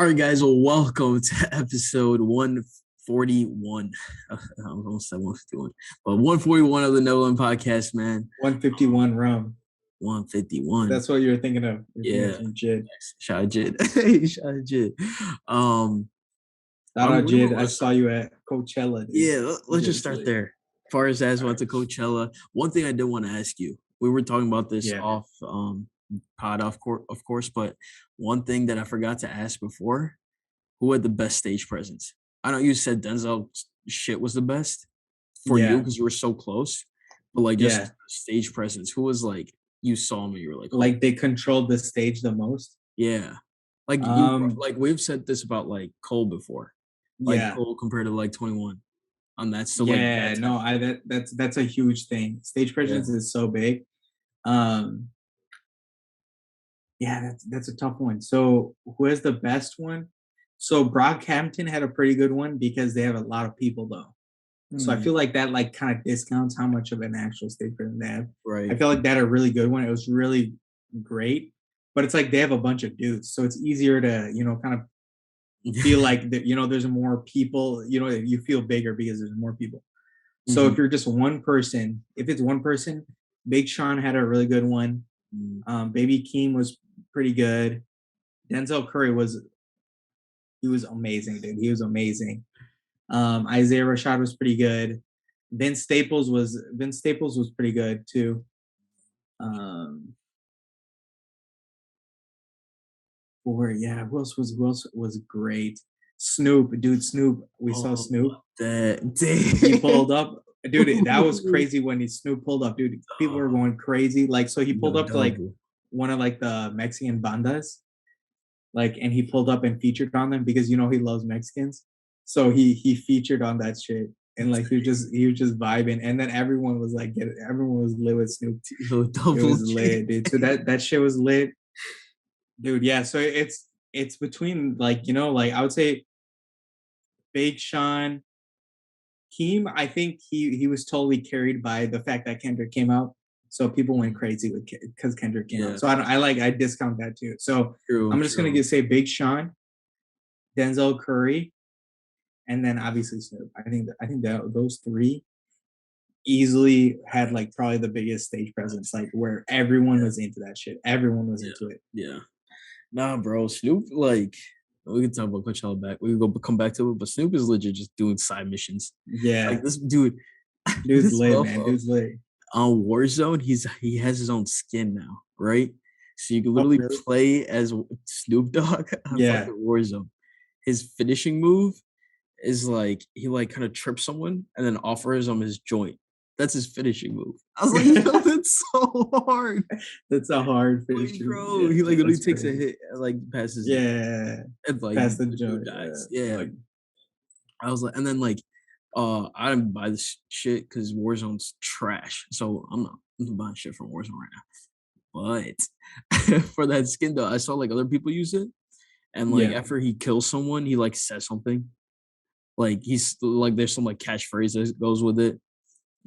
right, guys. Well, welcome to episode 141. I almost said 151, but 141 of the No One Podcast, man. 151 rum. 151. That's what you're thinking of. Yeah. Some Jid. Shout out Jid. Shout out Jid. Shout out Jid. I saw you at Coachella. Dude. Yeah, let's just start there. As went to Coachella. One thing I did want to ask you. We were talking about this off pod, of course, but one thing that I forgot to ask before: who had the best stage presence? I know you said Denzel shit was the best for you because you were so close, but like just stage presence. Who was like you saw him and you were like, like they controlled the stage the most? Yeah, like you, like we've said this about like Cole before, like Cole compared to like 21 on that. So that's a huge thing. Stage presence is so big. That's a tough one. So who has the best one? So Brockhampton had a pretty good one because they have a lot of people though. So I feel like that like kind of discounts how much of an actual stage presence they have. Right. I feel like that a really good one. It was really great, but it's like they have a bunch of dudes, so it's easier to kind of feel like that. There's more people. You feel bigger because there's more people. So if you're just one person, Big Sean had a really good one. Baby Keem was pretty good. Denzel Curry was amazing, dude. He was amazing. Isaiah Rashad was pretty good. Vince Staples was pretty good too. Who else was great? Snoop. We saw Snoop. He pulled up. Dude, that was crazy when Snoop pulled up, dude. People were going crazy. Like, so he pulled up to like one of like the Mexican bandas, like, and he pulled up and featured on them because he loves Mexicans. So he featured on that shit, and like he was just vibing, and then everyone was lit with Snoop. It was lit, dude. So that shit was lit, dude. Yeah. So it's between like I would say Big Sean. Keem, I think he was totally carried by the fact that Kendrick came out, so people went crazy with because Kendrick came out. So I discount that too. So I'm just gonna say Big Sean, Denzel Curry, and then obviously Snoop. I think that those three easily had like probably the biggest stage presence, like where everyone was into that shit. Everyone was into it. Yeah. Nah, bro, Snoop like. We can talk about Coachella back. We can come back to it, but Snoop is legit just doing side missions. Yeah, like this dude. Dude's lit, man. Dude's lit. On Warzone, he has his own skin now, right? So you can literally play as Snoop Dogg on fucking Warzone. His finishing move is like he like kind of trips someone and then offers him his joint. That's his finishing move. I was like, yo, that's so hard. That's a hard finishing bro. Yeah, he like literally takes a hit and like passes. Yeah. And like past the joint. Dies. Yeah. Like, I was like, and then like I didn't buy this shit because Warzone's trash. So I'm not buying shit from Warzone right now. But for that skin though, I saw like other people use it. And like after he kills someone, he like says something. Like he's like there's some like catchphrase that goes with it.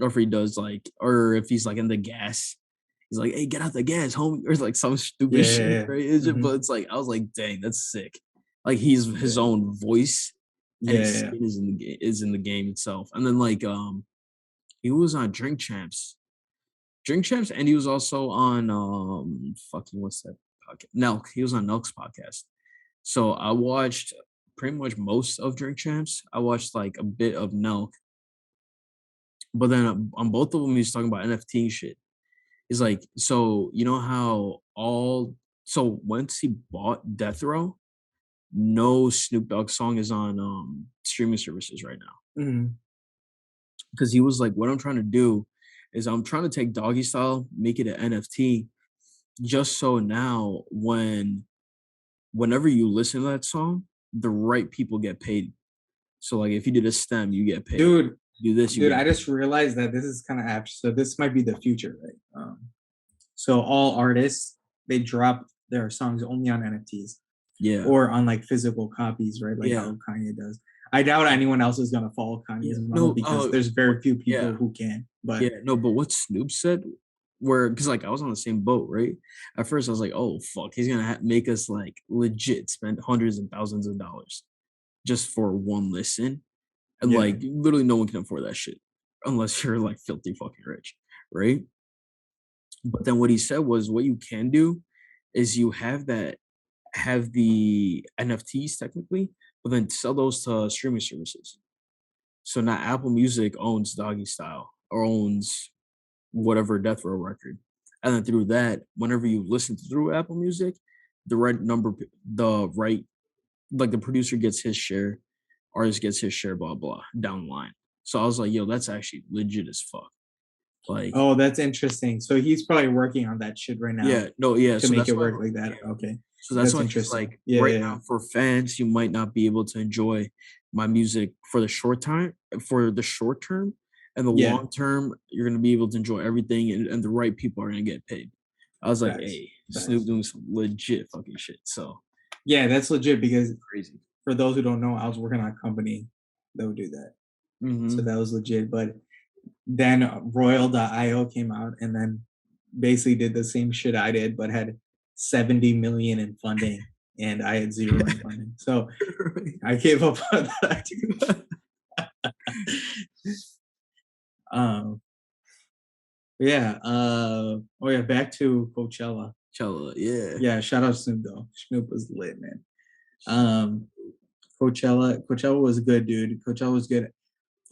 Or if he does like, or if he's like in the gas, he's like, "Hey, get out the gas, homie," or like some stupid shit, right? But it's like I was like, "Dang, that's sick!" Like he's his own voice, and his skin is in the game itself. And then like he was on Drink Champs, and he was also on fucking what's that podcast? Nelk. He was on Nelk's podcast. So I watched pretty much most of Drink Champs. I watched like a bit of Nelk. But then on both of them, he's talking about NFT shit. He's like, so you know how once he bought Death Row, no Snoop Dogg song is on streaming services right now. Because he was like, what I'm trying to do is I'm trying to take Doggy Style, make it an NFT, just so now whenever you listen to that song, the right people get paid. So like if you did a stem, you get paid. Dude. Do this, dude. I just realized that this is kind of apt. So this might be the future, right? So all artists they drop their songs only on NFTs, or on like physical copies, right? Like how Kanye does. I doubt anyone else is gonna follow Kanye's model because there's very few people who can. But but what Snoop said where because like I was on the same boat, right? At first, I was like, "Oh fuck, he's gonna make us like legit spend hundreds and thousands of dollars just for one listen," and Yeah. like literally no one can afford that shit unless you're like filthy fucking rich, right? But then what he said was, what you can do is you have the NFTs technically, but then sell those to streaming services. So now Apple Music owns Doggy Style or owns whatever Death Row record. And then through that, whenever you listen through Apple Music, the right number, the right, like the producer gets his share, artist gets his share, blah, blah, down the line. So I was like, yo, that's actually legit as fuck. Like, Oh, that's interesting. So he's probably working on that shit right now yeah, no, yeah. to So make that's it why, work like yeah. that. Okay. So that's That's why he's interesting. like, Yeah, right yeah, yeah. now for fans, you might not be able to enjoy my music for the short time, for the short term, and the Yeah, long term, you're gonna be able to enjoy everything, and the right people are gonna get paid. I was like, facts. hey, Snoop Facts. doing some legit fucking shit. So Yeah, that's legit because crazy. for those who don't know, I was working on a company that would do that. So Hmm. that was legit. But then Royal.io came out and then basically did the same shit I did, but had 70 million in funding and I had zero in funding. So I gave up on that. um, yeah. Oh yeah, back to Coachella. Chala, yeah. Yeah, shout out Snoop though. Snoop was lit, man. Um, Coachella was good, dude. Coachella was good.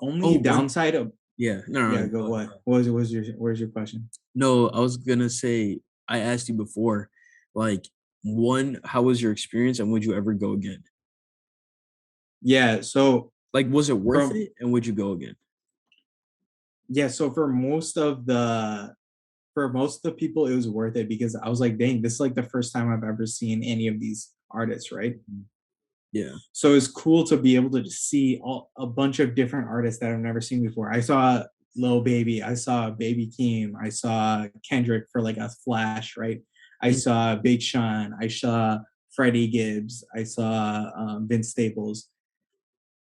Oh, Only one, downside of yeah. No, no, yeah, no, go go ahead, what? go ahead. What was your where's your question? No, I was gonna say, I asked you before, like, one, how was your experience, and would you ever go again? Yeah, so Like, was it worth from it, and would you go again? yeah, so for most of the people it was worth it because I was like, dang, this is like the first time I've ever seen any of these artists, right? Mhm. Yeah. So it's cool to be able to just see a bunch of different artists that I've never seen before. I saw Lil Baby, I saw Baby Keem, I saw Kendrick for like a flash, right? I Mhm. saw Big Sean, I saw Freddie Gibbs, I saw Vince Staples.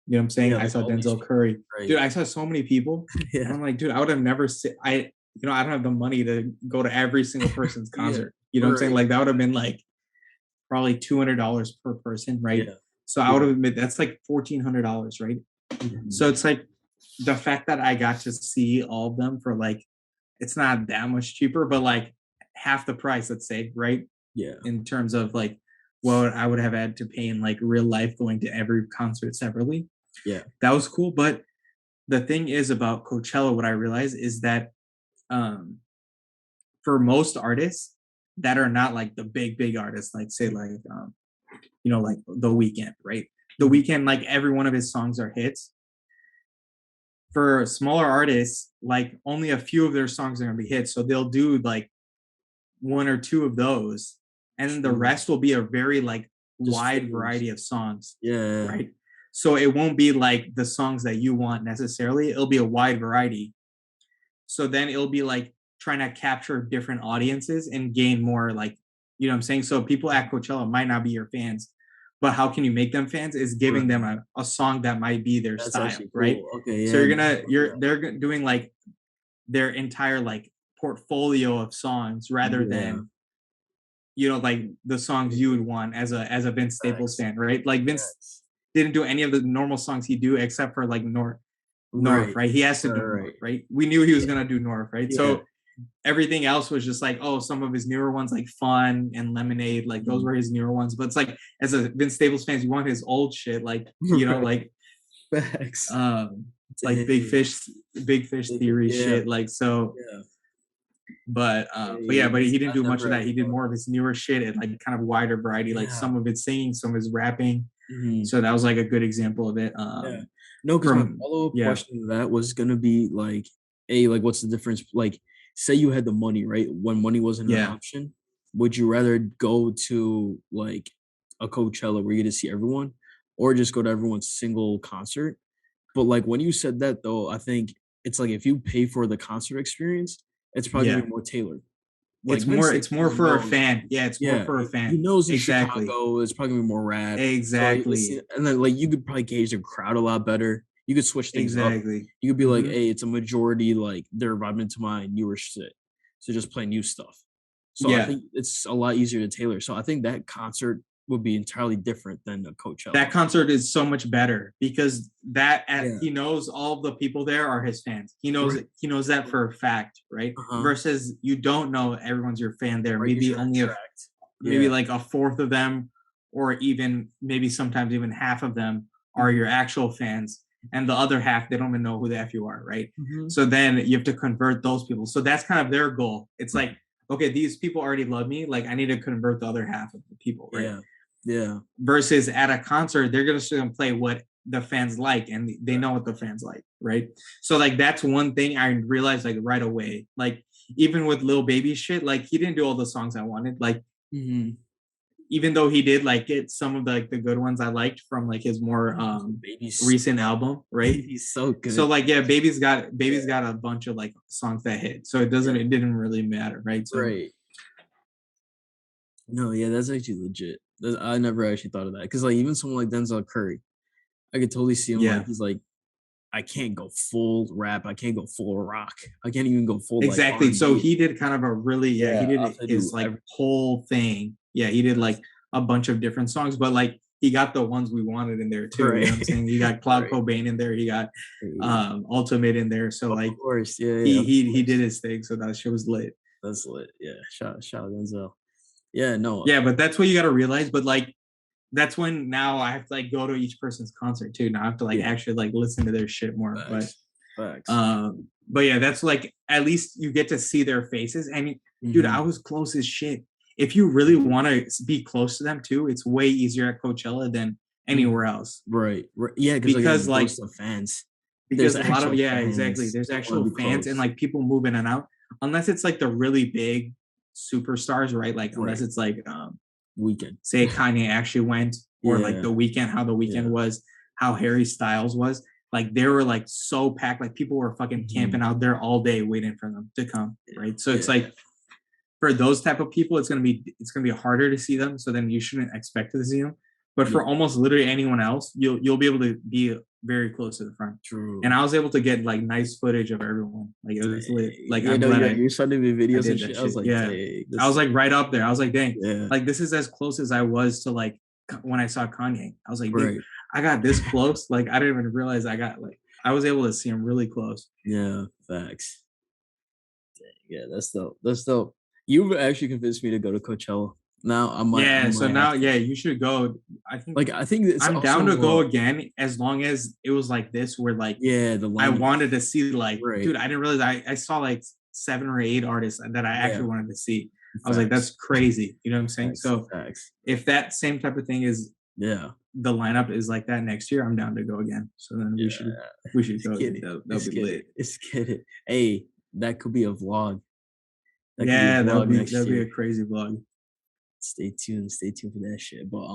You know what I'm saying? Yeah, I like, saw all these Denzel people, Curry. right. Dude, I saw so many people. And Yeah. I'm like, dude, I would have never I don't have the money to go to every single person's Yeah. concert. You know what I'm saying? Right. Like that would have been like probably $200 per person, right? Yeah. So I would Yeah. have admit that's like $1,400, right? So Mhm. it's like the fact that I got to see all of them for like it's not that much cheaper, but like half the price, let's say, right? Yeah. In terms of like what I would have had to pay in like real life going to every concert separately. Yeah. That was cool. But the thing is about Coachella, what I realized is that um, for most artists that are not like the big artists, like say like like The Weeknd, right? The Mhm. Weeknd, like every one of his songs are hits. For smaller artists, like only a few of their songs are gonna be hits, so they'll do like one or two of those, and then the True. rest will be a very like Just wide favors. variety of songs, Yeah. right? So it won't be like the songs that you want necessarily. It'll be a wide variety. So then it'll be like trying to capture different audiences and gain more like, you know what I'm saying? So people at Coachella might not be your fans, but how can you make them fans is giving them Right. a song that might be their That's style, actually right? cool. Okay, So yeah, never thought of that. doing like their entire like portfolio of songs rather Yeah. than like the songs you would want as a Vince Staples Facts. fan, right? Like Vince Facts. didn't do any of the normal songs he do except for like North, Right. right? He has to Right, do right. North, right? We knew he was Yeah. gonna do North, right? Yeah. So everything else was just like, oh, some of his newer ones like Fun and Lemonade, like those Mhm. were his newer ones. But it's like as a Vince Staples fans, you want his old shit, like Right. like Facts. um like Dang. Big Fish theory Yeah. shit. Like so Yeah. but yeah, Hey, but he didn't I do much of never that. ever He did thought of more of that. his newer shit and like kind of wider variety, like Yeah. some of it's singing, some of it's rapping. Mhm. So that was like a good example of it. Yeah. No, because my From follow-up yeah, question to that was gonna be like, A, like, what's the difference? Like, say you had the money, right? When money wasn't an yeah. option, would you rather go to like a Coachella where you get to see everyone, or just go to everyone's single concert? But like when you said that though, I think it's like if you pay for the concert experience, it's probably gonna Yeah. be more tailored. Like Vince It's more Staples for a knows, fan. Yeah, it's more yeah, for a he fan. knows in Exactly. Chicago, it's probably gonna be more rap. So you listen, Exactly. and then like you could probably gauge the crowd a lot better. You could switch things up. Exactly. You could be like, Mhm. "Hey, it's a majority, like they're vibing to my newer shit." to just play new stuff. So I Yeah. think it's a lot easier to tailor. So I think that concert would be entirely different than a That Coachella. concert is so much better because Yeah. he knows all the people there are his fans. Right. He knows that for a fact, right? Uh-huh. Versus you don't know everyone's your fan there. Right, 'cause Maybe you're only a attract. maybe Yeah. like a fourth of them, or even maybe sometimes even half of them are Mhm. your actual fans, and the other half they don't even know who the f you are, right? Mhm. So then you have to convert those people. So that's kind of their goal. It's like, okay, these people already love me. Like I need to convert the other half of the people, right? Yeah. Yeah. Versus at a concert, they're just gonna play what the fans like, and they know what the fans like, right? So like that's one thing I realized like right away. Like even with Lil Baby shit, like he didn't do all the songs I wanted. Like Mhm. even though he did like get some of the, like the good ones I liked from like his more Baby's recent album, right? Baby's so So good. like yeah, Yeah. Baby's got a bunch of like songs that hit. So Yeah. it didn't really matter, right? So Right. No, yeah, that's actually legit. I never actually thought of that because, like, even someone like Denzel Curry, I could totally see him, like, yeah. he's like, "I can't go full rap, I can't go full rock, I can't even go full, like, Exactly. So R&B." he did kind of a really he Yeah, I have did to his do like every whole thing. Yeah, he did yes. like a bunch of different songs, but like he got the ones we wanted in there too. You know Right. what I'm saying? He got Cloud Right. Cobain in there, he got Hey, Ultimate in there. So of like course, yeah, yeah, of he did course. his thing. So that shit was lit. That's lit, yeah, shout out Denzel. Yeah, no, Yeah, but that's what you gotta realize. But like that's when now I have to like go to each person's concert too. Now I have to like yeah, actually like listen to their shit more. facts, facts. But yeah, that's like at least you get to see their faces. And dude, I Mhm. was close as shit. If you really want to be close to them too, it's way easier at Coachella than Mhm. anywhere else. Right, yeah, because like, Because those like are fans. There's because a lot of actual yeah, exactly. fans There's that wanna actual be fans and close. like people move in and out. Unless it's like the really big superstars, right? Like unless Right, it's like Weekend. say Kanye actually went, or like Yeah, the weekend, how the weekend yeah. was, how Harry Styles was. Like they were like so packed, like people were fucking camping Mhm. out there all day waiting for them to come, Yeah, right? So it's yeah, yeah. like for those type of people, it's gonna be harder to see them. So then you shouldn't expect to see them. But Yeah, for almost literally anyone else, you'll be able to be very close to the front. And true. I was able to get like nice footage of everyone. Like it was lit. Dang. Like Yeah, I'm no, glad you're sending me I videos and did shit. that I was shit. like, Yeah. "Dang, I this." was like right up there. I was like, dang, Yeah, like this is as close as I was to like when I saw Kanye. I was like, dude, right. I got this close. Like I didn't even realize I got like I was able to see him really close. Yeah, facts. Yeah, that's dope. That's dope. You've actually convinced me to go to Coachella. Now I Yeah. So might have now, to. yeah, you should go. I think Like, I think it's I'm also, down to go again as long as it was like this, where like yeah, the I lineup. wanted to see like, Right. dude, I didn't realize I saw like 7 or 8 artists that I Yeah, actually wanted to see. I was like, that's facts, crazy. You know what I'm saying? facts, So facts. if that same type of thing is Yeah, the lineup is like that next year, I'm down to go again. So then yeah. we should Let's go get again. it. That'll Let's be get lit. it. Let's get it. Hey, that could be a vlog. That could be a Yeah, vlog next that'll be year. a crazy vlog. Stay tuned. Stay tuned for that shit. But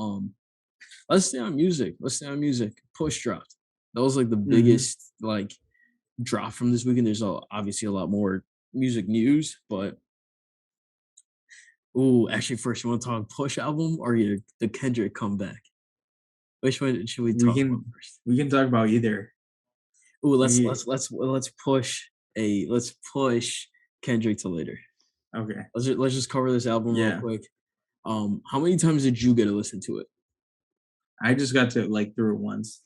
let's stay on music. Let's stay on music. Push dropped. That was like the Hmm. biggest like drop from this weekend. There's obviously a lot more music news, but oh, actually, first you want to talk Push album or the Kendrick comeback? Which one should we We talk about can first? we can talk about either. Oh, We let's push Kendrick to later. okay. Let's just cover this album real Yeah. quick. How many times did you get to listen to it? I just got to like through it once.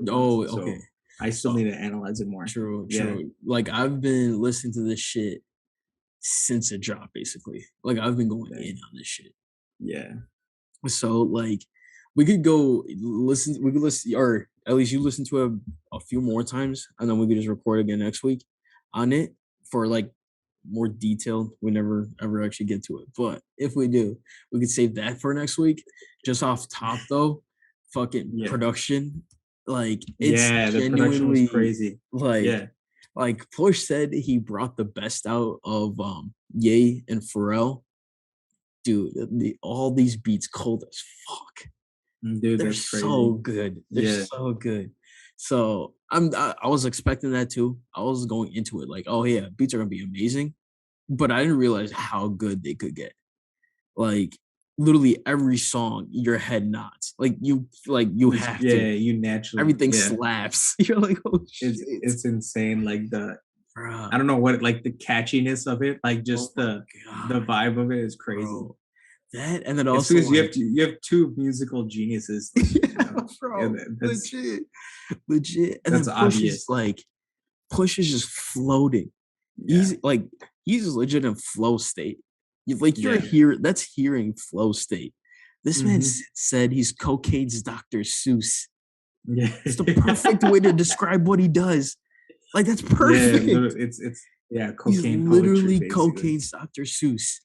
Oh, okay. So I still So need to analyze it more. true, Yeah. true. Like I've been listening to this shit since it dropped, basically. Like I've been going in Dang. on this shit. Yeah. So like we could go listen. We could listen, or at least you listen to it a few more times, and then we could just record again next week on it for like more detailed. We never ever actually get to it, but if we do, we could save that for next week. Just off top though, fucking Yeah. production, like it's Yeah. The production was genuinely crazy. like Yeah. Push said he brought the best out of Ye and Pharrell. Dude, all these beats cold as fuck. Dude, They're that's so crazy. good. They're Yeah. so good. So I was expecting that too. I was going into it like, oh yeah, beats are gonna be amazing, but I didn't realize how good they could get. Like literally every song, your head nods. Like you have to. Yeah, you naturally, Everything yeah. slaps. You're like, oh shit. It's insane. Like Bruh. I don't know what like the catchiness of it, like Oh just my the god, vibe of it is crazy. bro. That and then It's also because like you have two musical geniuses, like yeah, yeah, bro. that's Legit. Legit. And that's then obvious. Push is just floating. Yeah, He's just legit in flow state. You're yeah. here, that's hearing flow state. This man Hmm. said he's cocaine's Dr. Seuss. Yeah, It's the perfect way to describe what he does. Like that's yeah. perfect. It's yeah, He's cocaine poetry literally basically. cocaine's Dr. Seuss.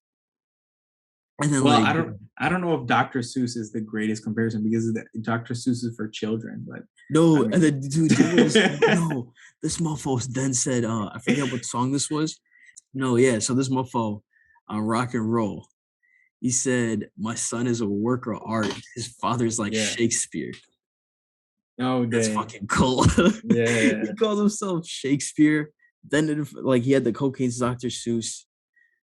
And then Well, like I don't know if Dr. Seuss is the greatest comparison because Dr. Seuss is for children, but I no, and mean, then dude, do you know this? No, this mofo then said, I forget what song this was. No, yeah. So this mofo on rock and roll, he said, "My son is a work of art. His father's like yeah. Shakespeare." Oh That's dang. fucking cool. Yeah, He calls himself Shakespeare. Then like he had the cocaine's Dr. Seuss,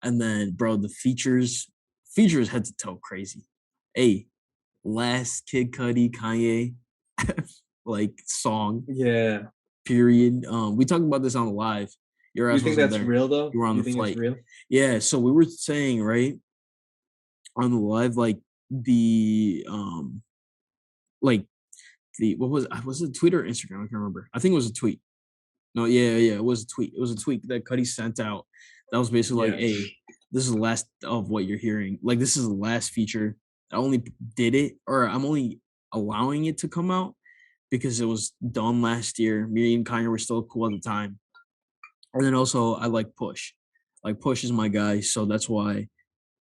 and then bro, the features head to toe crazy. Hey, last Kid Cudi Kanye like song yeah. period. We talked about this on the live. Your You ass think wasn't that's there. real though? You were on You the think it's flight. real? Yeah, so we were saying right on the live, like the what was it, Twitter or Instagram? I can't remember. I think it was a tweet. No, yeah, it was a tweet. It was a tweet that Cuddy sent out. That was basically like, Yeah. "Hey, this is the last of what you're hearing. Like, this is the last feature. I only did it, or I'm only allowing it to come out because it was done last year. Me and Kanye were still cool at the time. And then also, I like Push. Like, Push is my guy, so that's why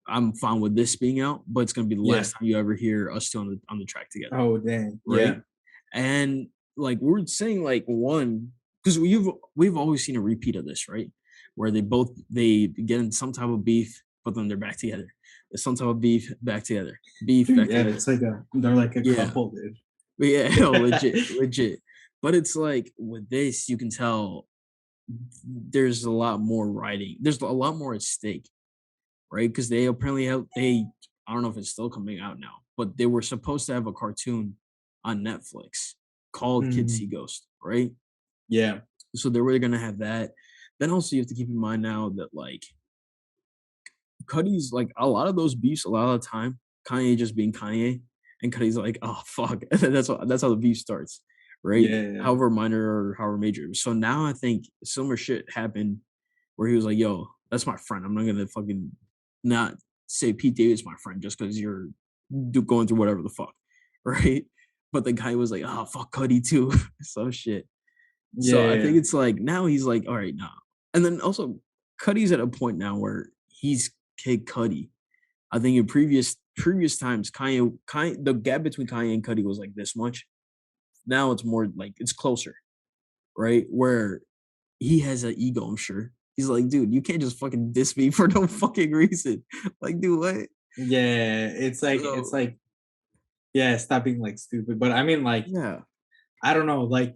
I'm fine with this being out. But it's gonna be the Yeah. last time you ever hear us two on the track together, Oh dang. right? Yeah. And like we're saying, like one because we've always seen a repeat of this, right? Where they get in some type of beef, but then they're back together. There's some type of beef Dude, back yeah, together. it's like they're like a Yeah, couple, dude. but yeah, no, legit. But it's like with this, you can tell there's a lot more writing. There's a lot more at stake, right? Because they apparently have they. I don't know if it's still coming out now, but they were supposed to have a cartoon on Netflix called Kids Mhm. See Ghost, right? Yeah. So they were gonna have that. Then also you have to keep in mind now that like Cuddy's like a lot of those beefs, a lot of the time, Kanye just being Kanye, and Cuddy's like, oh fuck, and then that's how the beef starts, right? Yeah. However minor or however major. So now I think similar shit happened where he was like, yo, that's my friend. I'm not gonna fucking not say Pete David's my friend just because you're going through whatever the fuck, right? But the guy was like, oh fuck Cuddy too, some shit. So I think Yeah. it's like now he's like, all right, now. And then also Cuddy's at a point now where he's Kid Cudi. I think in previous times, Kanye, the gap between Kanye and Cudi was like this much. Now it's more like it's closer, right? Where he has an ego, I'm sure. He's like, dude, you can't just fucking diss me for no fucking reason. Like, dude, what? Yeah. It's So like yeah, stop being like stupid. But I mean like yeah, I don't know, like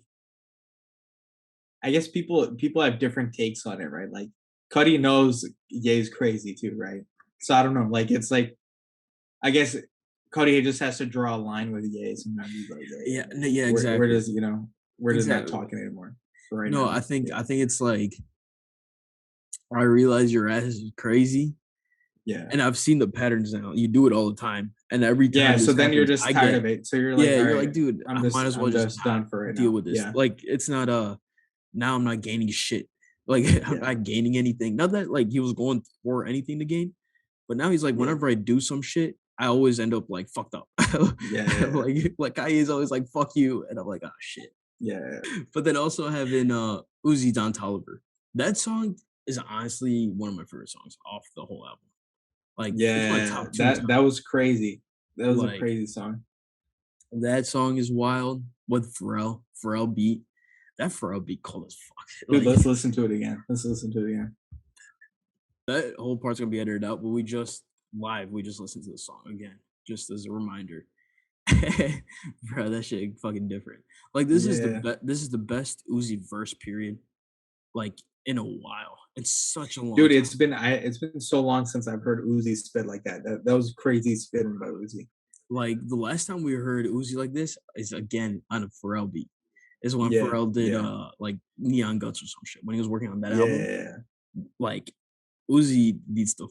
I guess people have different takes on it, right? Like Cuddy knows Ye's crazy too, right? So I don't know. Like it's like I guess Cuddy just has to draw a line with Ye. Sometimes he's like, yeah, yeah, yeah, where exactly, does where does not exactly. talking anymore for right No, now? I Yeah, think it's like I realize your ass is crazy, yeah, and I've seen the patterns now. You do it all the time, and every yeah. time So this then you're happens, just I tired get of it. So you're like, yeah. all You're right, like, dude, I might as well I'm just just not done for right deal now. with this. Yeah, Like, it's not now I'm not gaining shit. Like, I'm yeah, not gaining anything. Not that like he was going for anything to gain, but now he's like, yeah, whenever I do some shit, I always end up like fucked up. yeah, like Kanye is always like, fuck you, and I'm like, oh shit. yeah, But then also having Uzi Don Toliver. That song is honestly one of my favorite songs off the whole album. Like, it's my yeah. top two That top. was crazy. That was a Like crazy song. that song is wild with Pharrell beat. That Pharrell beat cold as fuck. Dude, Like let's listen to it again. Let's listen to it again. that whole part's gonna be edited out, but we just listened to the song again, just as a reminder. Bro, that shit fucking different. Like Yeah, this is the best Uzi verse period, like in a while. It's such a long dude, time. it's been so long since I've heard Uzi spit like that. That was crazy spitting by Uzi. Like the last time we heard Uzi like this is again on a Pharrell beat. is when Yeah, Pharrell did yeah, like Neon Guts or some shit. When he was working on that album, yeah. like Uzi needs to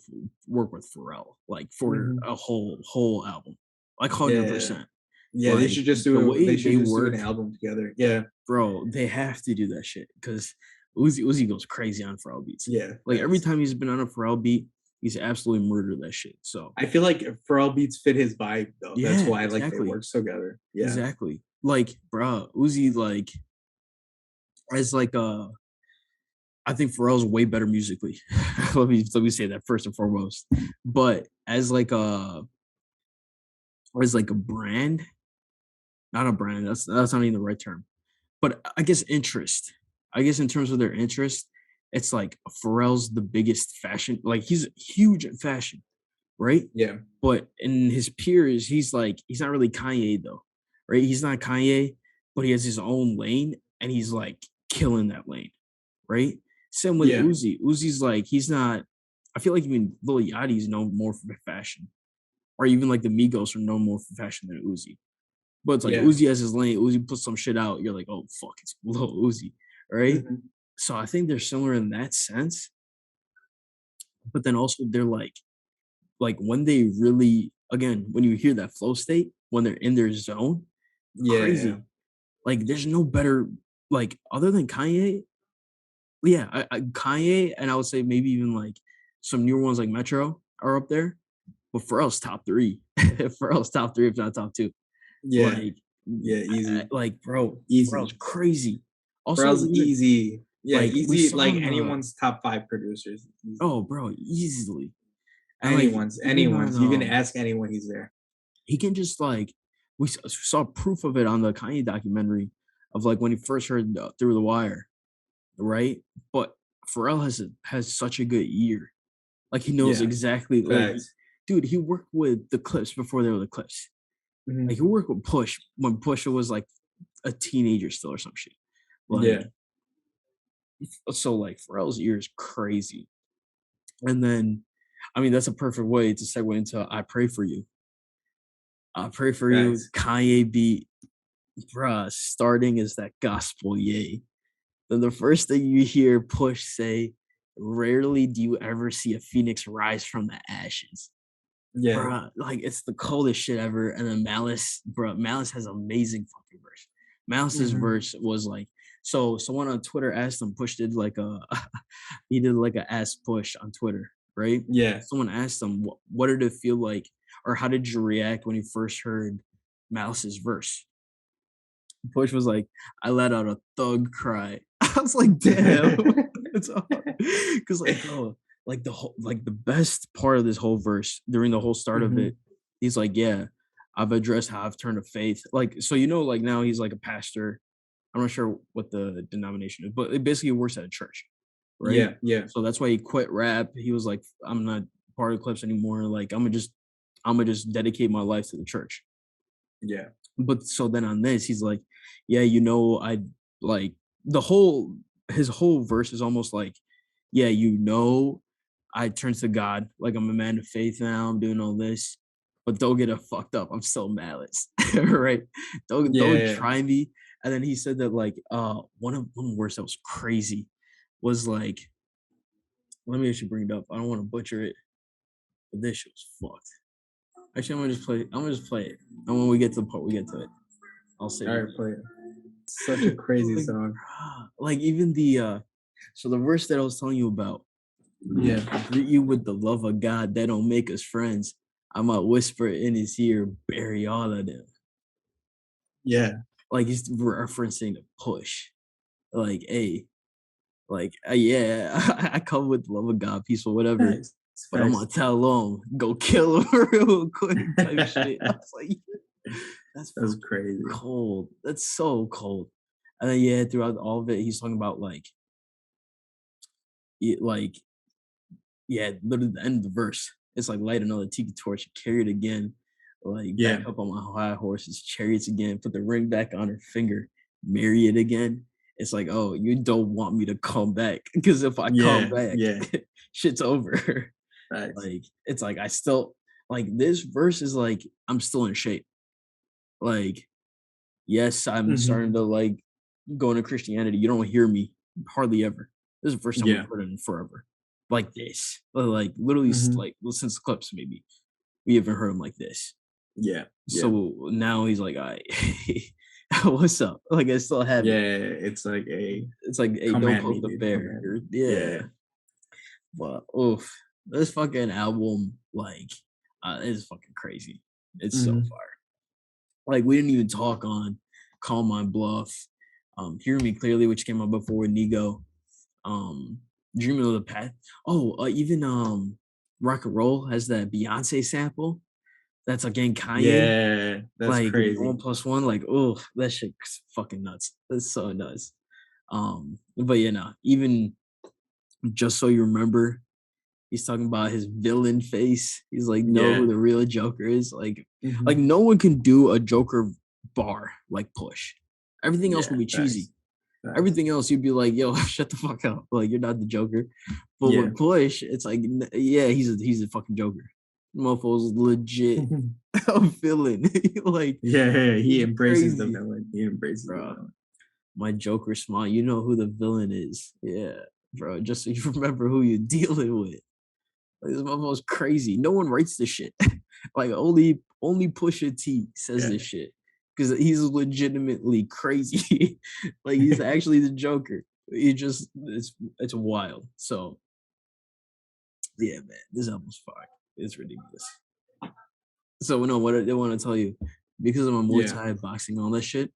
work with Pharrell, like for Mhm. a whole album, like Yeah. 100%. Yeah, Like the they way should they just do an work, album together. Yeah, bro, they have to do that shit because Uzi goes crazy on Pharrell beats. yeah, Like every facts. time he's been on a Pharrell beat, he's absolutely murdered that shit. So I feel like Pharrell beats fit his vibe though. That's yeah, why like they exactly, work together. Yeah. exactly. Like, bro, Uzi like as like I think Pharrell's way better musically. Let me say that first and foremost. But as like a brand, not a brand. That's not even the right term. But I guess interest. I guess in terms of their interest, it's like Pharrell's the biggest fashion. Like he's huge in fashion, right? Yeah. But in his peers, he's not really Kanye though, right? He's not Kanye, but he has his own lane, and he's like killing that lane, right? Same with Yeah. Uzi. Uzi's like he's not. I feel like even Lil Yachty's known more for fashion, or even like the Migos are known more for fashion than Uzi. But it's like Yeah. Uzi has his lane. Uzi puts some shit out. You're like, oh fuck, it's Lil Uzi, right? Mhm. So I think they're similar in that sense. But then also they're like when they really again when you hear that flow state when they're in their zone, Yeah. crazy. Like there's no better like other than Kanye. Yeah, Kanye and I would say maybe even like some newer ones like Metro are up there. But Pharrell's top three. Pharrell's top three, if not top two. Yeah. Like, Yeah, easy. like, bro, Pharrell's Easy. crazy. Also, Pharrell's even easy. Yeah, like we easy, saw like on anyone's top 5 producers. Easy. oh, bro, easily, and like even on Anyone's. You can ask anyone, he's there. he can just like saw proof of it on the Kanye documentary of like when he first heard Through the Wire, right? But Pharrell has such a good ear. Like he knows Yeah, exactly like facts. dude, he worked with the Clips before they were the Clips. Like he Mhm. worked with Push when Pusha was like a teenager still or some shit. Like Yeah. so like Pharrell's ear is crazy. And then I mean that's a perfect way to segue into I Pray For You. I Pray For You, Facts. Kanye beat, bruh, starting is that gospel yay. Then the first thing you hear Push say, rarely do you ever see a phoenix rise from the ashes. Yeah. Bruh, like it's the coldest shit ever. And then Malice, bruh, Malice has amazing fucking verse. Malice's Mhm. verse was like, so someone on Twitter asked him, Push did like a he did like a ask Push on Twitter, right? Yeah. Someone asked him, what did it feel like, or how did you react when you first heard Malice's verse? Push was like, I let out a thug cry. I was like, damn. It's because like, bro, like the best part of this whole verse during the whole start of it, Mhm. he's like, yeah, I've addressed how I've turned to faith. Like, so like now he's like a pastor. I'm not sure what the denomination is, but it basically works at a church, right? Yeah, yeah, So that's why he quit rap. He was like, I'm not part of the Clips anymore. Like, I'm gonna just dedicate my life to the church. yeah. But so then on this, he's like, yeah, I like the whole his whole verse is almost like, yeah, I turn to God, like I'm a man of faith now, I'm doing all this, but don't get it fucked up. I'm still malice. Right? Don't Yeah, try me. And then he said that like one verse that was crazy was like, let me actually bring it up. I don't want to butcher it, but this shit was fucked. Actually, I'm gonna just play it. And when we get to the part we get to it, I'll say what it alright, play it. Such a crazy like, song. like even the so the verse that I was telling you about, Yeah, greet you with the love of God that don't make us friends. I might whisper in his ear, bury all of them. yeah. Like he's referencing a push. Like, hey, like yeah, I come with the love of God, peaceful, whatever. Facts, But I'm gonna facts. tell them, go kill him real quick type shit. I was like, that's That's fucking crazy. cold. That's so cold. And then yeah, throughout all of it, he's talking about like yeah, literally the end of the verse. It's like light another tiki torch, carry it again, like back Yeah, up on my high horses, chariots again, put the ring back on her finger, marry it again. It's like, oh, you don't want me to come back because if I come yeah, back, yeah. shit's over. Facts. Like it's like I still like this verse is like I'm still in shape. Like yes, I'm starting Mhm. to like going to Christianity, you don't hear me hardly ever. This is the first time we've Yeah. heard it in forever. Like this. Like literally Mhm. like well, since Clips maybe. We haven't heard him like this. Yeah. Yeah. So now he's like, "Alright, what's up?" Like I still have Yeah, it. it's like a It's like, "Hey, come don't at me, poke the dude. Come bear." at me. You're yeah. Yeah. But oof, this fucking album, like, is fucking crazy. It's so Mhm. fire. Like we didn't even talk on Call My Bluff, Hear Me Clearly, which came out before Nigo, um, Dreaming of the Past. Oh, even Rock and Roll has that Beyonce sample. That's again Kanye. Yeah, that's Like crazy. 1+1, like, oh, that shit's fucking nuts. That's so nuts. But you know, even just so you remember, he's talking about his villain face. He's like, know who Yeah. the real Joker is. Like Mhm. no one can do a Joker bar like Push. Everything else Yeah, will be cheesy. facts. Facts. Everything else, you'd be like, yo, shut the fuck up. Like you're not the Joker. But Yeah. with Push, it's like, yeah, he's a fucking Joker. Motherfucker's legit a villain. Like Yeah, yeah, he it's embraces the crazy, villain. He embraces the bro. villain. My Joker smile. You know who the villain is. Yeah, bro. Just so you remember who you're dealing with. Like, this motherfucker's crazy. No one writes this shit. Like only Pusha T says Yeah. this shit because he's legitimately crazy. Like he's actually the Joker. He just it's wild. So yeah, man, this album's fire. It's ridiculous. So no, what I want to tell you, because of my Muay Yeah. Thai boxing and all that shit.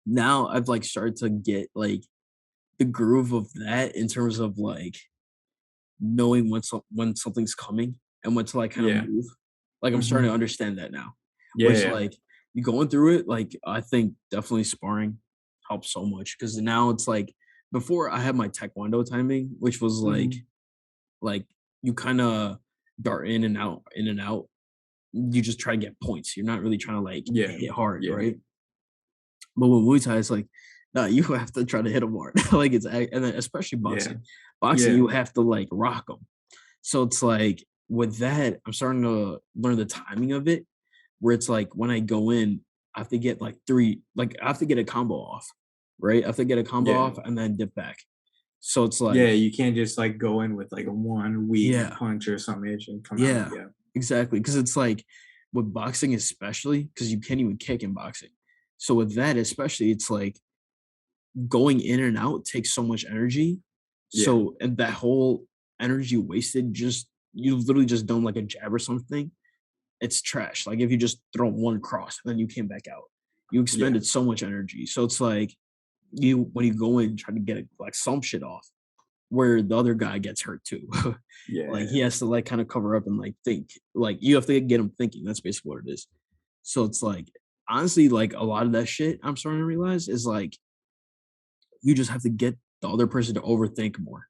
Now I've like started to get like the groove of that in terms of like knowing when something's coming and when to like kind of Yeah. move. Like I'm starting to Mhm. understand that now. Yeah, Which yeah. like you going through it, like I think definitely sparring helps so much because now it's like before I had my taekwondo timing, which was Mhm. like you kind of dart in and out, in and out. You just try to get points. You're not really trying to like Yeah. hit hard, Yeah. right? But with Muay Thai, it's like, no, you have to try to hit them hard. Like and then especially Yeah. boxing. Boxing, Yeah. you have to like rock them. So it's like with that, I'm starting to learn the timing of it, where it's like when I go in, I have to get like I have to get a combo off, right? I have to get a combo Yeah. off and then dip back. So it's Yeah, like, you can't just, like, go in with, like, a one weak yeah, punch or something and come out. yeah, Yeah. exactly. Because it's like with boxing, especially because you can't even kick in boxing. So with that, especially, it's like going in and out takes so much energy. Yeah. So and that whole energy wasted, just you literally just done like a jab or something. It's trash. Like if you just throw one cross and then you came back out, you Yeah. expended so much energy. So it's like you when you go in and try to get like some shit off, where the other guy gets hurt too. Like he Yeah. has to like kind of cover up and like think. Like you have to get him thinking. That's basically what it is. So it's like honestly, like a lot of that shit I'm starting to realize is like you just have to get the other person to overthink more.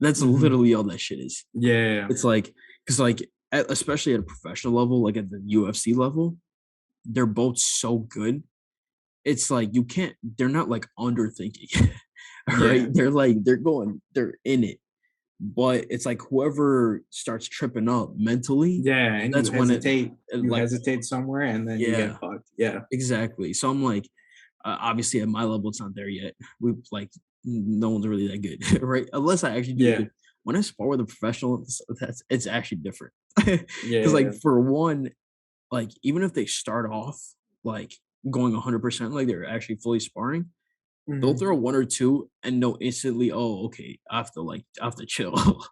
That's Mhm. literally all that shit is. Yeah. It's like because like especially at a professional level, like at the UFC level, they're both so good. It's like you can't. They're not like underthinking, right? Yeah. They're in it. But it's like whoever starts tripping up mentally, Yeah, and that's when it you like hesitate somewhere, and then you yeah, get fucked. Yeah. exactly. So I'm like, obviously at my level, it's not there yet. We like no one's really that good, right? Unless I actually do. Yeah. Good. When I spar with a professional, that's it's actually different. Because like Yeah. for one, like even if they start off like going 100%, like they're actually fully sparring, they'll Mhm. throw one or two and know instantly, oh, okay, I have to chill,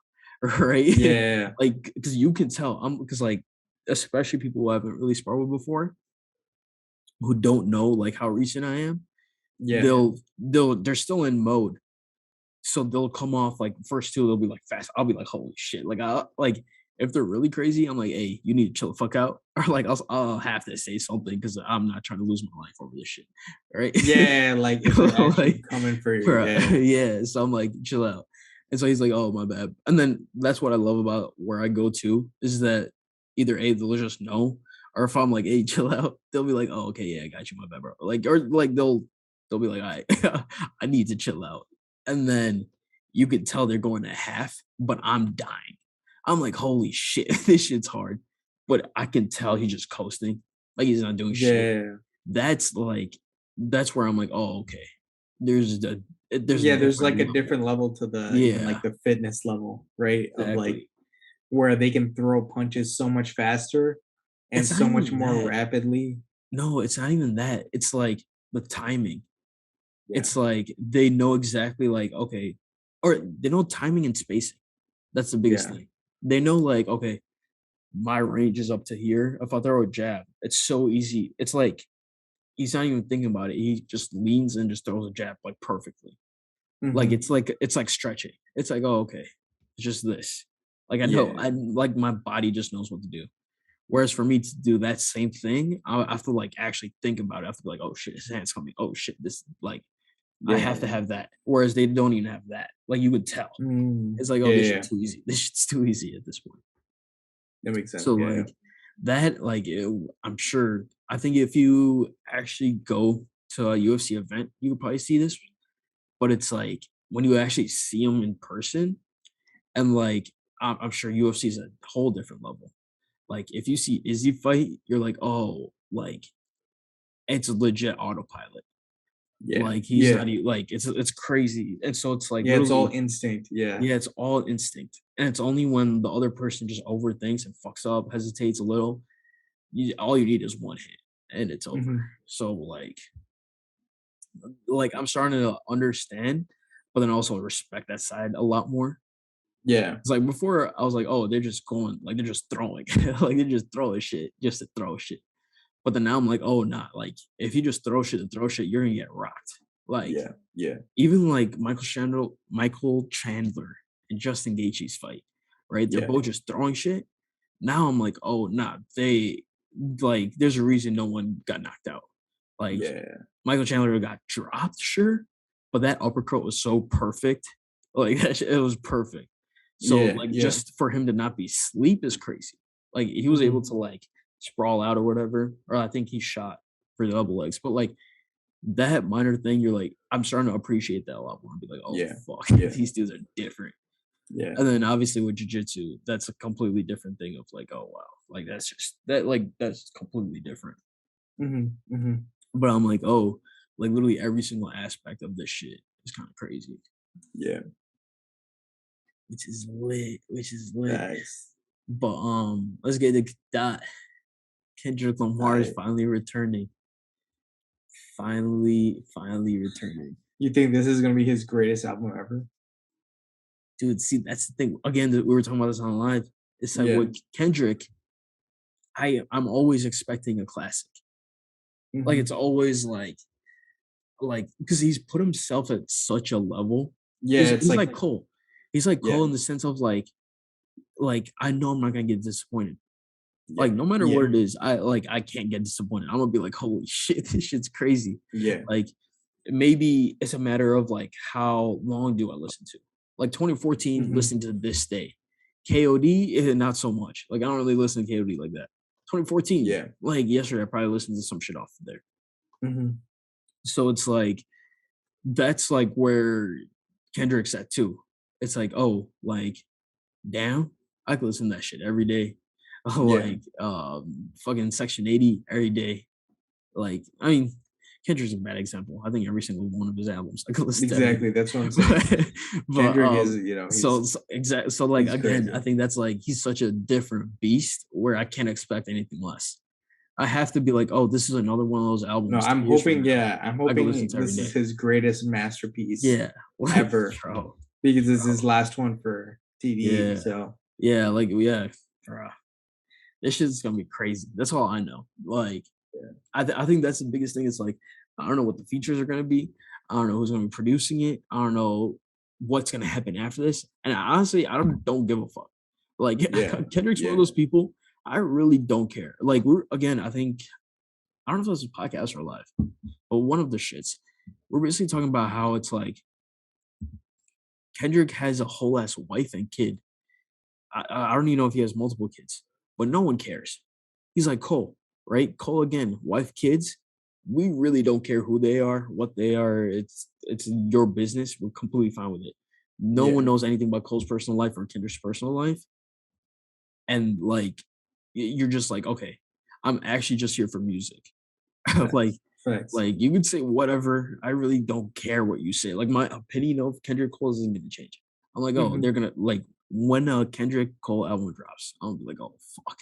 right? Yeah. Like because you can tell. Because like especially people who haven't really sparred with before, who don't know like how recent I am, Yeah. they're still in mode. So they'll come off like first two, they'll be like fast. I'll be like, holy shit. Like I like if they're really crazy, I'm like, hey, you need to chill the fuck out. Or like I'll have to say something because I'm not trying to lose my life over this shit. Right. Yeah, like, if they're actually Like, coming for you, bro, yeah. yeah. So I'm like, chill out. And so he's like, oh my bad. And then that's what I love about where I go to is that either A, they'll just know, or if I'm like, hey, chill out, they'll be like, oh, okay, yeah, I got you, my bad, bro. Like, or like they'll be like, all right, I need to chill out. And then you could tell they're going to half, but I'm dying. I'm like, holy shit, this shit's hard. But I can tell he's just coasting. Like he's not doing shit. Yeah. That's like that's where I'm like, oh, okay. There's a there's a Yeah, there's different like a level. different level to the even Yeah, like the fitness level, right? Of like exactly. where they can throw punches so much faster and It's not so much even more that. rapidly. No, it's not even that. It's like the timing. Yeah, It's like they know exactly like, okay, or they know timing and spacing. That's the biggest yeah, thing. They know like, okay, my range is up to here. If I throw a jab, it's so easy. It's like he's not even thinking about it. He just leans and just throws a jab like perfectly. mhm, Like it's like stretching. It's like, oh, okay, it's just this. Like I know, yeah, I like my body just knows what to do. Whereas for me to do that same thing, I have to like actually think about it. I have to be like, oh shit, his hand's coming. Oh shit, this like I have to yeah, have that. Whereas they don't even have that. Like you would tell. It's like, oh, yeah, this yeah, shit's too easy. This shit's too easy at this point. that makes sense, So yeah, yeah, like that, like I'm sure. I think if you actually go to a UFC event, you could probably see this. But it's like when you actually see them in person, and like I'm sure UFC is a whole different level. Like if you see Izzy fight, you're like, oh, like it's a legit autopilot. yeah, Like he's yeah, not even like it's crazy. And so it's like yeah, it's all literally, instinct, yeah, yeah, it's all instinct. And it's only when the other person just overthinks and fucks up, hesitates a little, all you need is one hit and it's over. mhm, So like I'm starting to understand, but then also respect that side a lot more. yeah, It's like before I was like, oh, they're just going, like they're just throwing, like they're just throwing shit just to throw shit. But then now I'm like, oh, nah, like if you just throw shit to throw shit, you're gonna get rocked. Like yeah, yeah, even like Michael Chandler and Justin Gaethje's fight, right? They're yeah, both just throwing shit. Now I'm like, oh, nah, they like there's a reason no one got knocked out. Like yeah, Michael Chandler got dropped, sure, but that uppercut was so perfect. Like it was perfect. So yeah, like yeah, just for him to not be sleep is crazy. Like he was able mhm, to like sprawl out or whatever, or I think he shot for the double legs. But like that minor thing, you're like, I'm starting to appreciate that a lot more. Be like, oh yeah, fuck, yeah, these dudes are different. yeah, And then obviously with jujitsu, that's a completely different thing of like, oh wow, like that's just that like that's completely different. mhm, mhm, But I'm like, oh, like literally every single aspect of this shit is kind of crazy, yeah, which is lit, which is lit. facts, But let's get to that. Kendrick Lamar is alright. finally returning. Finally returning. You think this is gonna be his greatest album ever? Dude, see, that's the thing. Again, we were talking about this on live. It's like Yeah, with Kendrick, I'm always expecting a classic. Like it's mhm, always like because he's put himself at such a level. yeah, He's it's he's like like Cole. He's like yeah, Cole in the sense of like I know I'm not gonna get disappointed. Like yeah, no matter what yeah, it is, I can't get disappointed. I'm gonna be like, holy shit, this shit's crazy. yeah, Like maybe it's a matter of like how long do I listen to? Like 2014, mhm, listen to this day. KOD, not so much. Like I don't really listen to KOD like that. 2014, yeah, like yesterday, I probably listened to some shit off of there. mhm, So it's like that's like where Kendrick's at too. It's like, oh, like, damn, I could listen to that shit every day. yeah, Like, fucking Section 80 every day. Like, I mean, Kendrick's a bad example. I think every single one of his albums I could listen to every exactly, day. that's what I'm saying. But Kendrick is, so exactly. So like he's again, I crazy. think that's like he's such a different beast where I can't expect anything less. I have to be like, oh, this is another one of those No, albums I'm 2 years from hoping, now yeah, I'm I could listen hoping to every this is day. his greatest masterpiece Yeah, like, ever bro, because this is his bro. last one for TDE, Yeah, so yeah, like, yeah, bro. This shit's gonna be crazy. That's all I know. Like, yeah, I think that's the biggest thing. Is like, I don't know what the features are gonna be. I don't know who's gonna be producing it. I don't know what's gonna happen after this. And honestly, I don't give a fuck. Like, yeah, Kendrick's one of yeah, those people. I really don't care. Like, we're again. I think I don't know if this is a podcast or live, but one of the shits. We're basically talking about how it's like Kendrick has a whole ass wife and kid. I don't even know if he has multiple kids, but no one cares. He's like Cole, right? Cole again, wife, kids. We really don't care who they are, what they are. It's your business. We're completely fine with it. No one yeah, knows anything about Cole's personal life or Kendrick's personal life, and like you're just like, okay, I'm actually just here for music. Like facts. Facts. Like, you could say whatever. I really don't care what you say. Like, my opinion of Kendrick Cole isn't gonna change. I'm like, oh, Mhm. they're gonna like when a Kendrick Cole album drops, I'll be like, oh fuck,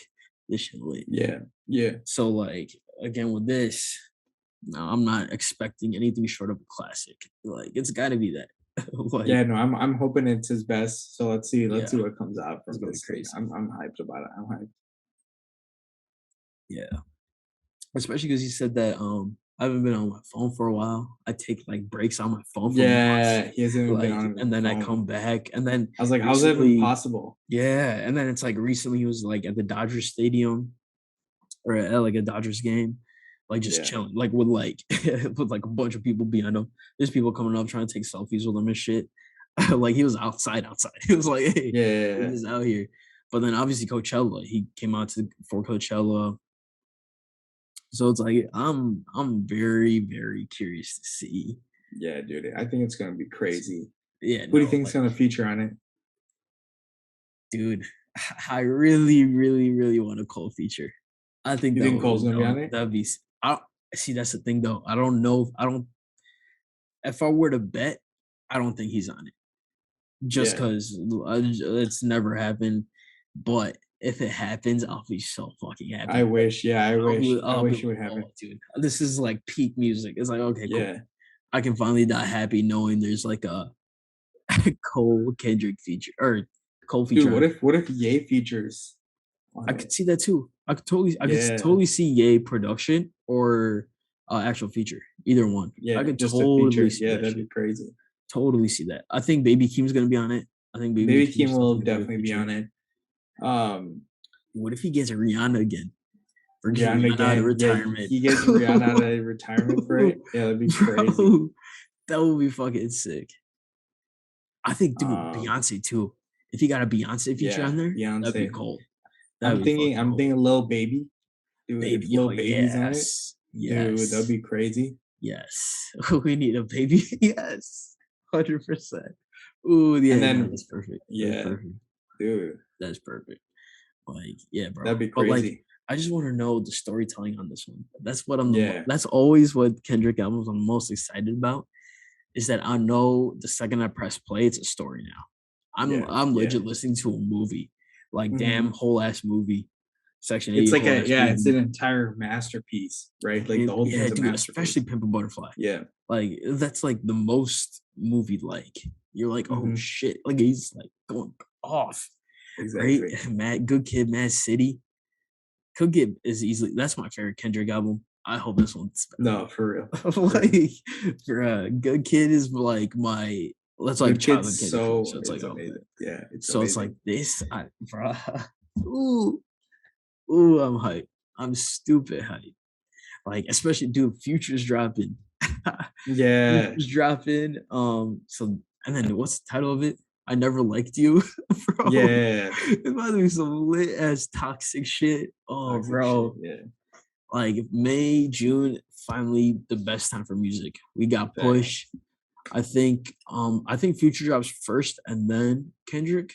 this shit lit. Yeah. Yeah. So like again with this, no, I'm not expecting anything short of a classic. Like it's gotta be that. Like, Yeah, no, I'm hoping it's his best. So let's yeah, see what comes out it's from gonna be this, dude. crazy. I'm hyped about it. I'm hyped. Yeah. Especially because you said that I haven't been on my phone for a while. I take like breaks on my phone for months. Yeah, he hasn't even been Like, on his and then I phone. come back, and then I was like, how's that even recently, possible? yeah, and then it's like recently he was like at the Dodgers stadium or at like a Dodgers game, like just Yeah. chilling, like with like with like a bunch of people behind him. There's people coming up trying to take selfies with him and shit. Like he was outside. He was like, hey, Yeah, yeah, we're yeah. just out here. But then obviously Coachella, he came out to for Coachella. So it's like I'm very, very curious to see. Yeah, dude. I think it's gonna be crazy. Yeah, Who do you no, think is like gonna feature on it? dude, I really, really, really want a Cole feature. I think You think Cole's gonna be on it? that'd be. I don't see. That's the thing, though. I don't know. I don't. If I were to bet, I don't think he's on it, just Yeah. because it's never happened. But if it happens, I'll be so fucking I happy. wish. Yeah, I wish. I I'll be wish it like, would happen. oh, dude, this is like peak music. It's like, okay, cool. Yeah. I can finally die happy knowing there's like a Cole Kendrick feature or Cole Dude, feature on it. what if Ye features I on could it? see that too. I could Yeah. totally see Ye production or actual feature, either one. I Yeah, could just a totally feature. see Yeah, that that'd be shit. crazy. Totally see that. I think Baby Keem's gonna be on it. I think Baby Baby Keem Keem's will definitely gonna be a definitely be feature. on it. Um, What if he gets Rihanna again? Or get Rihanna Rihanna out of again. Yeah, retirement? he gets Rihanna out of retirement for it. Yeah, that'd be crazy. Bro, that would be fucking sick. I think, dude, Um, Beyonce too. If he got a Beyonce feature on yeah, there, that'd be Beyonce. cold. That'd be fucking I'm cold. thinking Lil Baby. Dude, if Baby, Lil oh Baby's on it, yes. dude, that'd Yes. be crazy. Yes. We need a baby. Yes. 100%. Ooh, And yeah, no, then, that's perfect. That's yeah, perfect. dude, That's perfect. Like, yeah, that'd bro. be But like, crazy. I just want to know the storytelling on this one. That's what Yeah, that's always what Kendrick albums I'm most excited about is that I know the second I press play, it's a story now. yeah, I'm yeah. legit listening to a movie. Like, Mhm. damn, whole ass movie. Section 80, It's like whole a ass yeah, it's an movie. entire masterpiece, right? Like the whole Yeah, thing's a dude, especially masterpiece. Pimp a Butterfly. Yeah. Like, that's like the most movie like. You're like, oh Hmm. shit. Like he's like going off. Right? Exactly. Mad Good Kid, Mad City. Could get is easily that's my favorite Kendrick album. I hope this one's No, for real. better. For real. Like for Good Kid is like my that's like Good childhood Kid's Kendrick for me. so So it's like, it's oh man. amazing. Yeah, it's So it's like amazing. this, bro. Ooh, ooh, I'm hyped. I'm stupid hyped. Like, especially dude, Future's dropping. Yeah. Future's dropping. So and then what's the title of it? I never liked you, bro. Yeah. It's about to be some lit ass toxic shit. Oh, Toxic shit. bro. Yeah. Like May, June, finally the best time for music. We got Facts. Push. I think Future drops first and then Kendrick.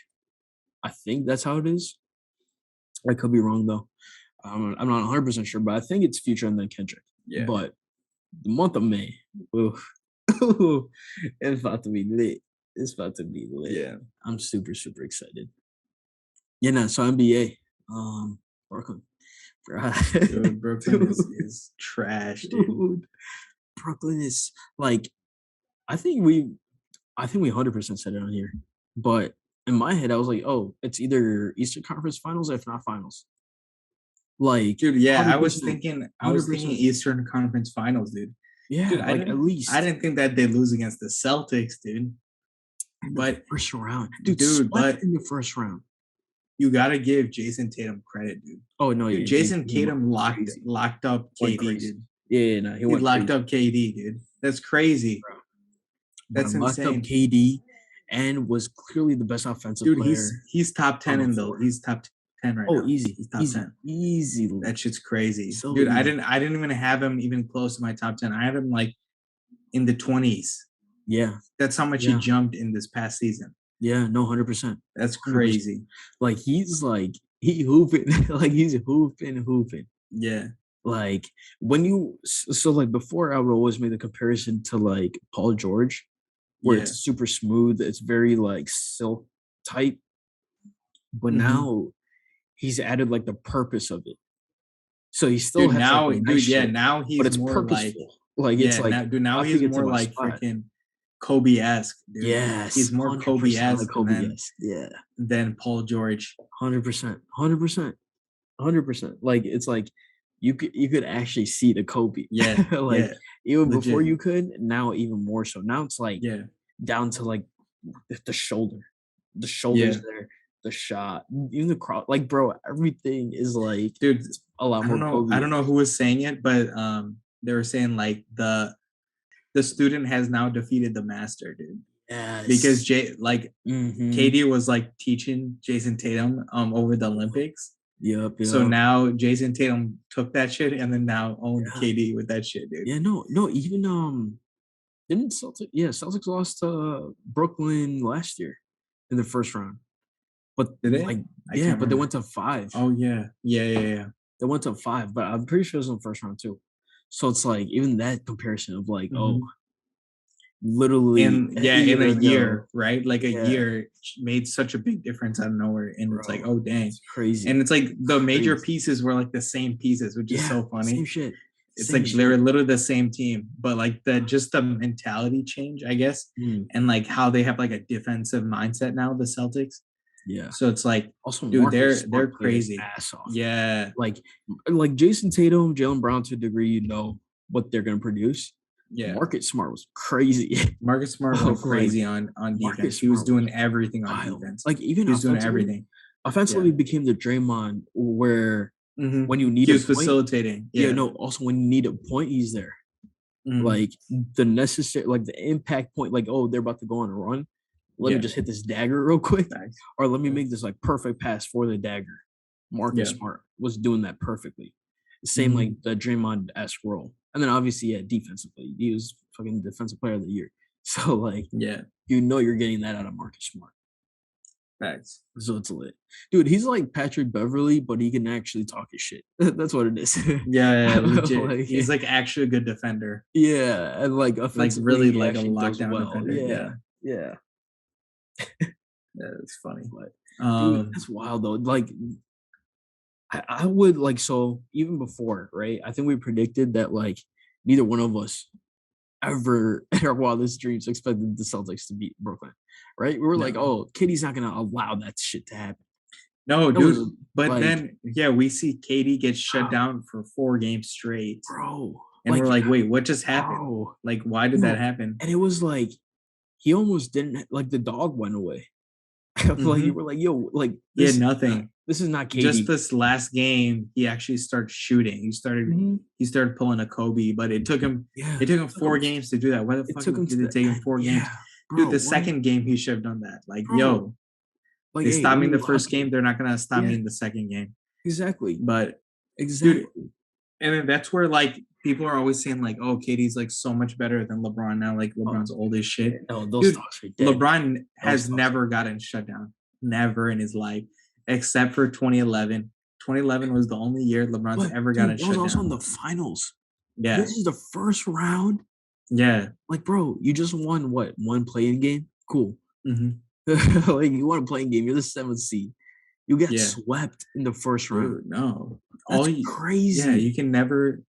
I think that's how it is. I could be wrong though. I'm not 100% sure, but I think it's Future and then Kendrick. Yeah. But the month of May, oof, ooh, it's about to be lit. It's about to be lit. Yeah. I'm super, super excited. Yeah, no, so NBA, Brooklyn. Dude, Brooklyn Dude, is trash, dude. dude, Brooklyn is like, I think we, I think we 100% said it on here, but in my head, I was like, oh, it's either Eastern Conference Finals, if not Finals. Like Dude, yeah, 100%, I was thinking 100%. Eastern Conference Finals, dude. Dude, Yeah, like at I least didn't think that they lose against the Celtics, dude. in the But first round, dude, dude, swept but in the first round. you gotta give Jason Tatum credit, dude. Oh no, Dude, yeah, Jason Jason came out Tatum crazy, locked up went KD, crazy. dude. Yeah, no, he He went locked crazy, up KD, dude. That's crazy. bro. Bro That's locked up insane. KD and was clearly the best offensive Dude, player he's top on 10 the in the floor. he's top 10 right Oh, now. easy, He's top easy, 10. easily, That shit's crazy. so Dude, easy. I didn't even have him even close to my top 10. I had him like in the 20s. Yeah, That's how much he yeah, jumped in this past season. yeah. No, 100%, That's 100%. crazy. Like he's like he hooping, like he's hooping. Yeah. like when so like before I would always make the comparison to like Paul George, where Yeah. it's super smooth, it's very like silk type, but Mhm. now he's added like the purpose of it. So he still Dude, has like now the nice dude, yeah, shit, now but he's it's more like purposeful. Like it's yeah, like now I he's think it's in more my like spot. freaking Kobe-esque, dude. Yes, He's more 100% like Kobe-esque Kobe. Yes, yeah, than Paul George. 100%, 100%, 100%. Like it's like you could actually see the Kobe. Yeah, Like yeah, even before legit. you could, now even more so. Now it's like Yeah, down to like the shoulder, the shoulders yeah. there, the shot, even the cross. Like bro, everything is like Dude, a lot more I don't know Kobe-esque. who was saying it, but they were saying like the student has now defeated the master, dude. Because Yes. KD Mhm. was like teaching Jason Tatum over the Olympics. Yep, So yep. now Jason Tatum took that shit and then now owned Yeah. KD with that shit, dude. Yeah, no, no, even didn't Celtics lost to Brooklyn last year in the first round. But Did they? like I yeah, can't but they went remember. to 5. Oh yeah. Yeah, yeah, yeah. They went to 5, but I'm pretty sure it was in the first round too. So it's like even that comparison of like, oh, Mhm. literally And a yeah, in a year ago. year, right? Like a Yeah, year made such a big difference out of nowhere. And it's like, bro. oh dang. It's crazy. And it's like the major Crazy. pieces were like the same pieces, which is Yeah, so same funny. shit. It's Same like they're shit. literally the same team, but like the mentality change, I guess, Mm, and like how they have like a defensive mindset now, the Celtics. yeah. So it's like, Also, dude, Marcus they're Smart played his crazy. ass off. Yeah, Like Jason Tatum, Jalen Brown to a degree, you know what they're gonna produce. yeah. Marcus Smart was crazy. Marcus Smart went Like crazy on defense. Marcus He was Smart was doing everything on wild. defense. Like even He was doing offensively, everything. Yeah. became the Draymond where Hmm. when you need He a was point, facilitating. yeah, Yeah. no, also when you need a point, he's there. Hmm. Like the necessary, like the impact point, like, oh, they're about to go on a run. Let me Yeah. just hit this dagger real quick, Facts. or let me Yeah. make this like perfect pass for the dagger. Marcus Yeah. Smart was doing that perfectly. Same like Hmm. the Draymond esque role. And then obviously, yeah, defensively, he was fucking defensive player of the year. So like, Yeah. you know, you're getting that out of Marcus Smart. Facts. So it's lit, dude. He's like Patrick Beverly, but he can actually talk his shit. That's what it is. Yeah, yeah, yeah, legit. Like, He's like actually a good defender. yeah, and like Like really offensively, he like a actually does lockdown well. defender. Yeah, Yeah. yeah. Yeah, it's funny. But dude, Um, that's wild though. Like I would like so even before, right? I think we predicted that like neither one of us ever in our wildest dreams expected the Celtics to beat Brooklyn, right? We were like, no. oh, Kitty's not gonna allow that shit to happen. No, That was dude. But like, then yeah, we see Katie get shut ah, down for 4 games straight. bro, And like, we're like, wait, what just happened? bro, Like, why did that no. happen? And it was like he almost didn't like the dog went away. Like you Hmm. were like, yo, like He had nothing. this is not Just Katie. this last game, he actually started shooting. Mhm. He started pulling a Kobe, but Yeah, it took him took him 4 games to do that. Why the it fuck took him to did it the take him end. 4 games? Yeah, Dude, bro, the why second game he should have done that. Like, bro, yo, like, they hey, stopped me in we the lock first it. game. They're not gonna stop me Yeah, in the second game. exactly, But dude, exactly. and then that's where like people are always saying like, oh, KD's like so much better than LeBron now. Like Oh, LeBron's old as shit. no, those Dude, stocks are dead. LeBron Those has stocks are never gotten shut down. Never in his life. Except for 2011. 2011 was the only year LeBron's but ever gotten dude, that was shut also in down. the finals. Yeah. This is the first round. Yeah. Like, bro, you just won what? One playing game? Cool. Hmm. Like you won a playing game. You're the seventh seed. You get Yeah. swept in the first round. Dude, no. That's Yeah, crazy. you can never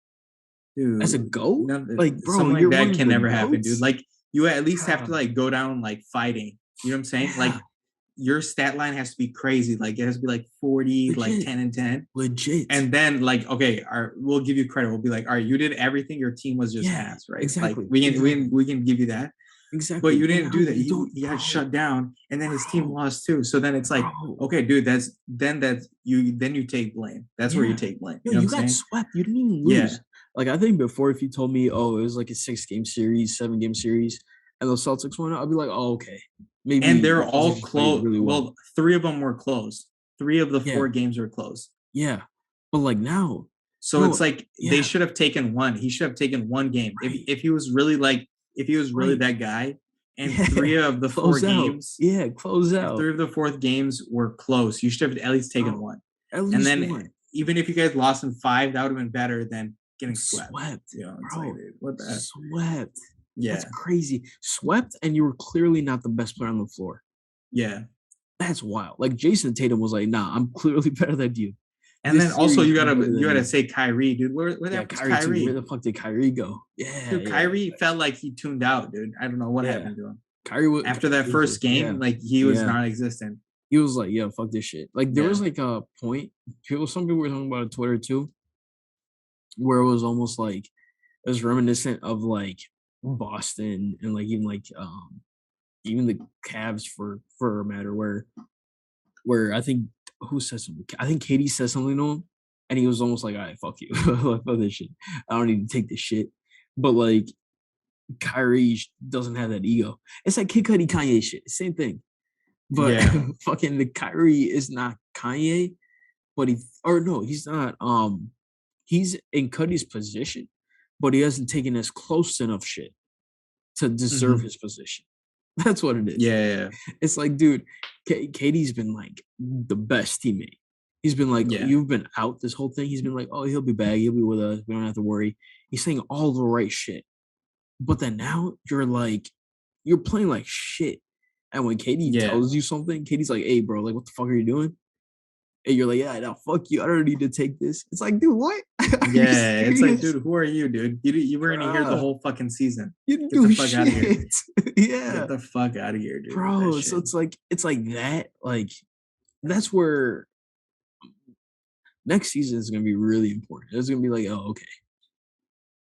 As a do goat? Like, bro, something like you're one that of can the never happen, dude. goats? Like you at least have to God. like go down like fighting. You know what I'm saying? Yeah, Like your stat line has to be crazy. Like it has to be like 40, like legit. 10 and 10. Legit. And then like, okay, we'll give you credit. We'll be like, all right, you did everything. Your team was just Yeah, ass, right? Like exactly. Exactly. we can give you that. But Exactly. you But didn't now do that. you don't, He got bro, shut down, and then his team bro, lost too. So then it's like, bro. okay, dude, that's you. Then you take blame. That's where you Yeah. take blame. Yo, You know what I'm you got saying? swept. You didn't even Yeah, lose. Like I think before, if you told me, oh, it was like a 6 game series, 7 game series, and the Celtics won, I'd be like, oh, okay, and maybe they're the all Celtics just played close. really well. Well, 3 of them were close. 3 of the Yeah, 4 games were close. yeah. But like now, So it's no, like they yeah, should have taken one. He should have taken one game. right, If he was really like if he was really right. that guy, and three Yeah, of the four close out. games, Yeah, close if out, 3 of the fourth games were close, you should have at least taken bro. one. At And least then one. even if you guys lost in 5, that would have been better than getting swept. Swept, You know, it's like, bro. dude, what the Swept. That's yeah, crazy. Swept, and you were clearly not the best player on the floor. yeah. That's wild. Like Jason Tatum was like, "Nah, I'm clearly better than you. And then This also series, I'm better you than gotta you." say Kyrie, dude. Where the Yeah, heck was Kyrie too. Where Kyrie? the fuck did Kyrie go? Yeah, Dude, yeah, Kyrie facts. felt like he tuned out, dude. I don't know what Yeah, happened to him. After that Kyrie was first just yeah, game, like he was yeah. non-existent. He was like, "Yeah, fuck this shit." Like there Yeah. was like a point. Some people were talking about on Twitter too, where it was almost like it was reminiscent of like Boston and like even the Cavs for a matter where I think who said something? I think Katie said something to him, and he was almost like, "All right, fuck you, fuck this shit. I don't need to take this shit." But like Kyrie doesn't have that ego. It's like Kid Cudi Kanye shit, same thing. But Yeah. fucking the Kyrie is not Kanye, but he's not. He's in Cudi's position, but he hasn't taken as close enough shit to deserve Hmm. his position. That's what it is. Yeah. It's like, dude, Katie's been like the best teammate. He's been like, Yeah. you've been out this whole thing. He's been like, oh, he'll be back. He'll be with us. We don't have to worry. He's saying all the right shit. But then now you're like, you're playing like shit. And when Katie Yeah. tells you something, Katie's like, hey, bro, like, what the fuck are you doing? And you're like, yeah, no, fuck you. I don't need to take this. It's like, dude, what? Are you Yeah. It's like, serious? dude, who are you, dude? You weren't here the Bruh, whole fucking season. you didn't Get the do fuck out of here. shit. Yeah. Get the fuck out of here, dude, with that Bro, so shit. it's like that. Like, that's where next season is gonna be really important. It's gonna be like, oh, okay,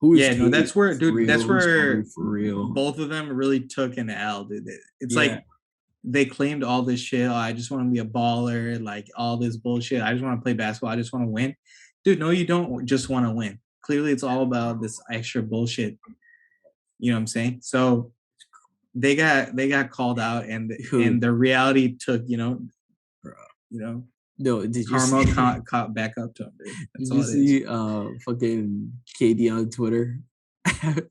who is Yeah, no, Katie that's where, for dude, real? that's Who's Kyrie where for real? both of them really took an L, dude. It's Yeah, like they claimed all this shit. Oh, I just want to be a baller, like all this bullshit. I just want to play basketball. I just want to win. Dude, no, you don't just want to win. Clearly, it's all about this extra bullshit. You know what I'm saying? So they got called out, and dude, the reality took, bro. you know, No, did you karma see? caught back up to him, dude. That's Did you all it is. see? Fucking Katie on Twitter.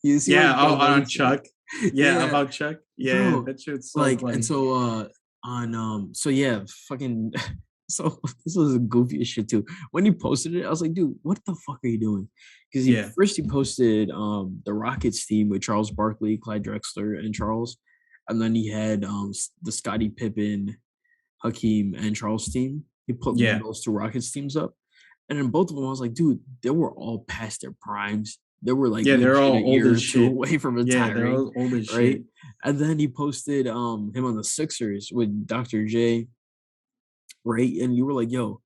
You see what Yeah, he posted on on Twitter? Chuck. Yeah, Yeah, about Chuck. Yeah, bro. that shit's so Like, and funny. so on so yeah, fucking so this was a goofy as shit too. When he posted it, I was like, dude, what the fuck are you doing? Because Yeah. he posted the Rockets team with Charles Barkley, Clyde Drexler, and Charles, and then he had the Scottie Pippen, Hakeem, and Charles team. He put Yeah. those two Rockets teams up, and in both of them, I was like, dude, they were all past their primes. They were like Yeah, they're legit all a old year as or two shit. away from Yeah, they're retiring, all old as right? shit. And then he posted him on the Sixers with Dr. J, right? And you were like, yo,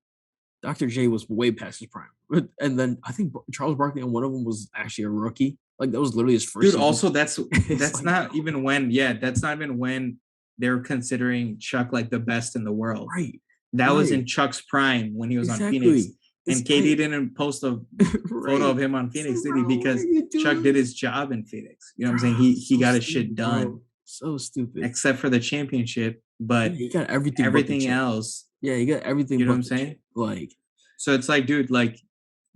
Dr. J was way past his prime. And then I think Charles Barkley on one of them was actually a rookie. Like that was literally his first Dude, season. also It's that's like, not even when, yeah, that's not even when they're considering Chuck like the best in the world. right, That was right, in Chuck's prime when he was on Phoenix. exactly. And It's Katie like, didn't post a photo right. of him on It's Phoenix, like, did he? bro, what are Because you Chuck did doing? his job in Phoenix. You know what I'm Bro, saying? He so got his shit stupid, done, bro. So stupid. except for the championship. Yeah, But he got everything but the everything chip. else, Yeah, he got everything you know what but I'm the chip. saying? Like, So it's like, dude, like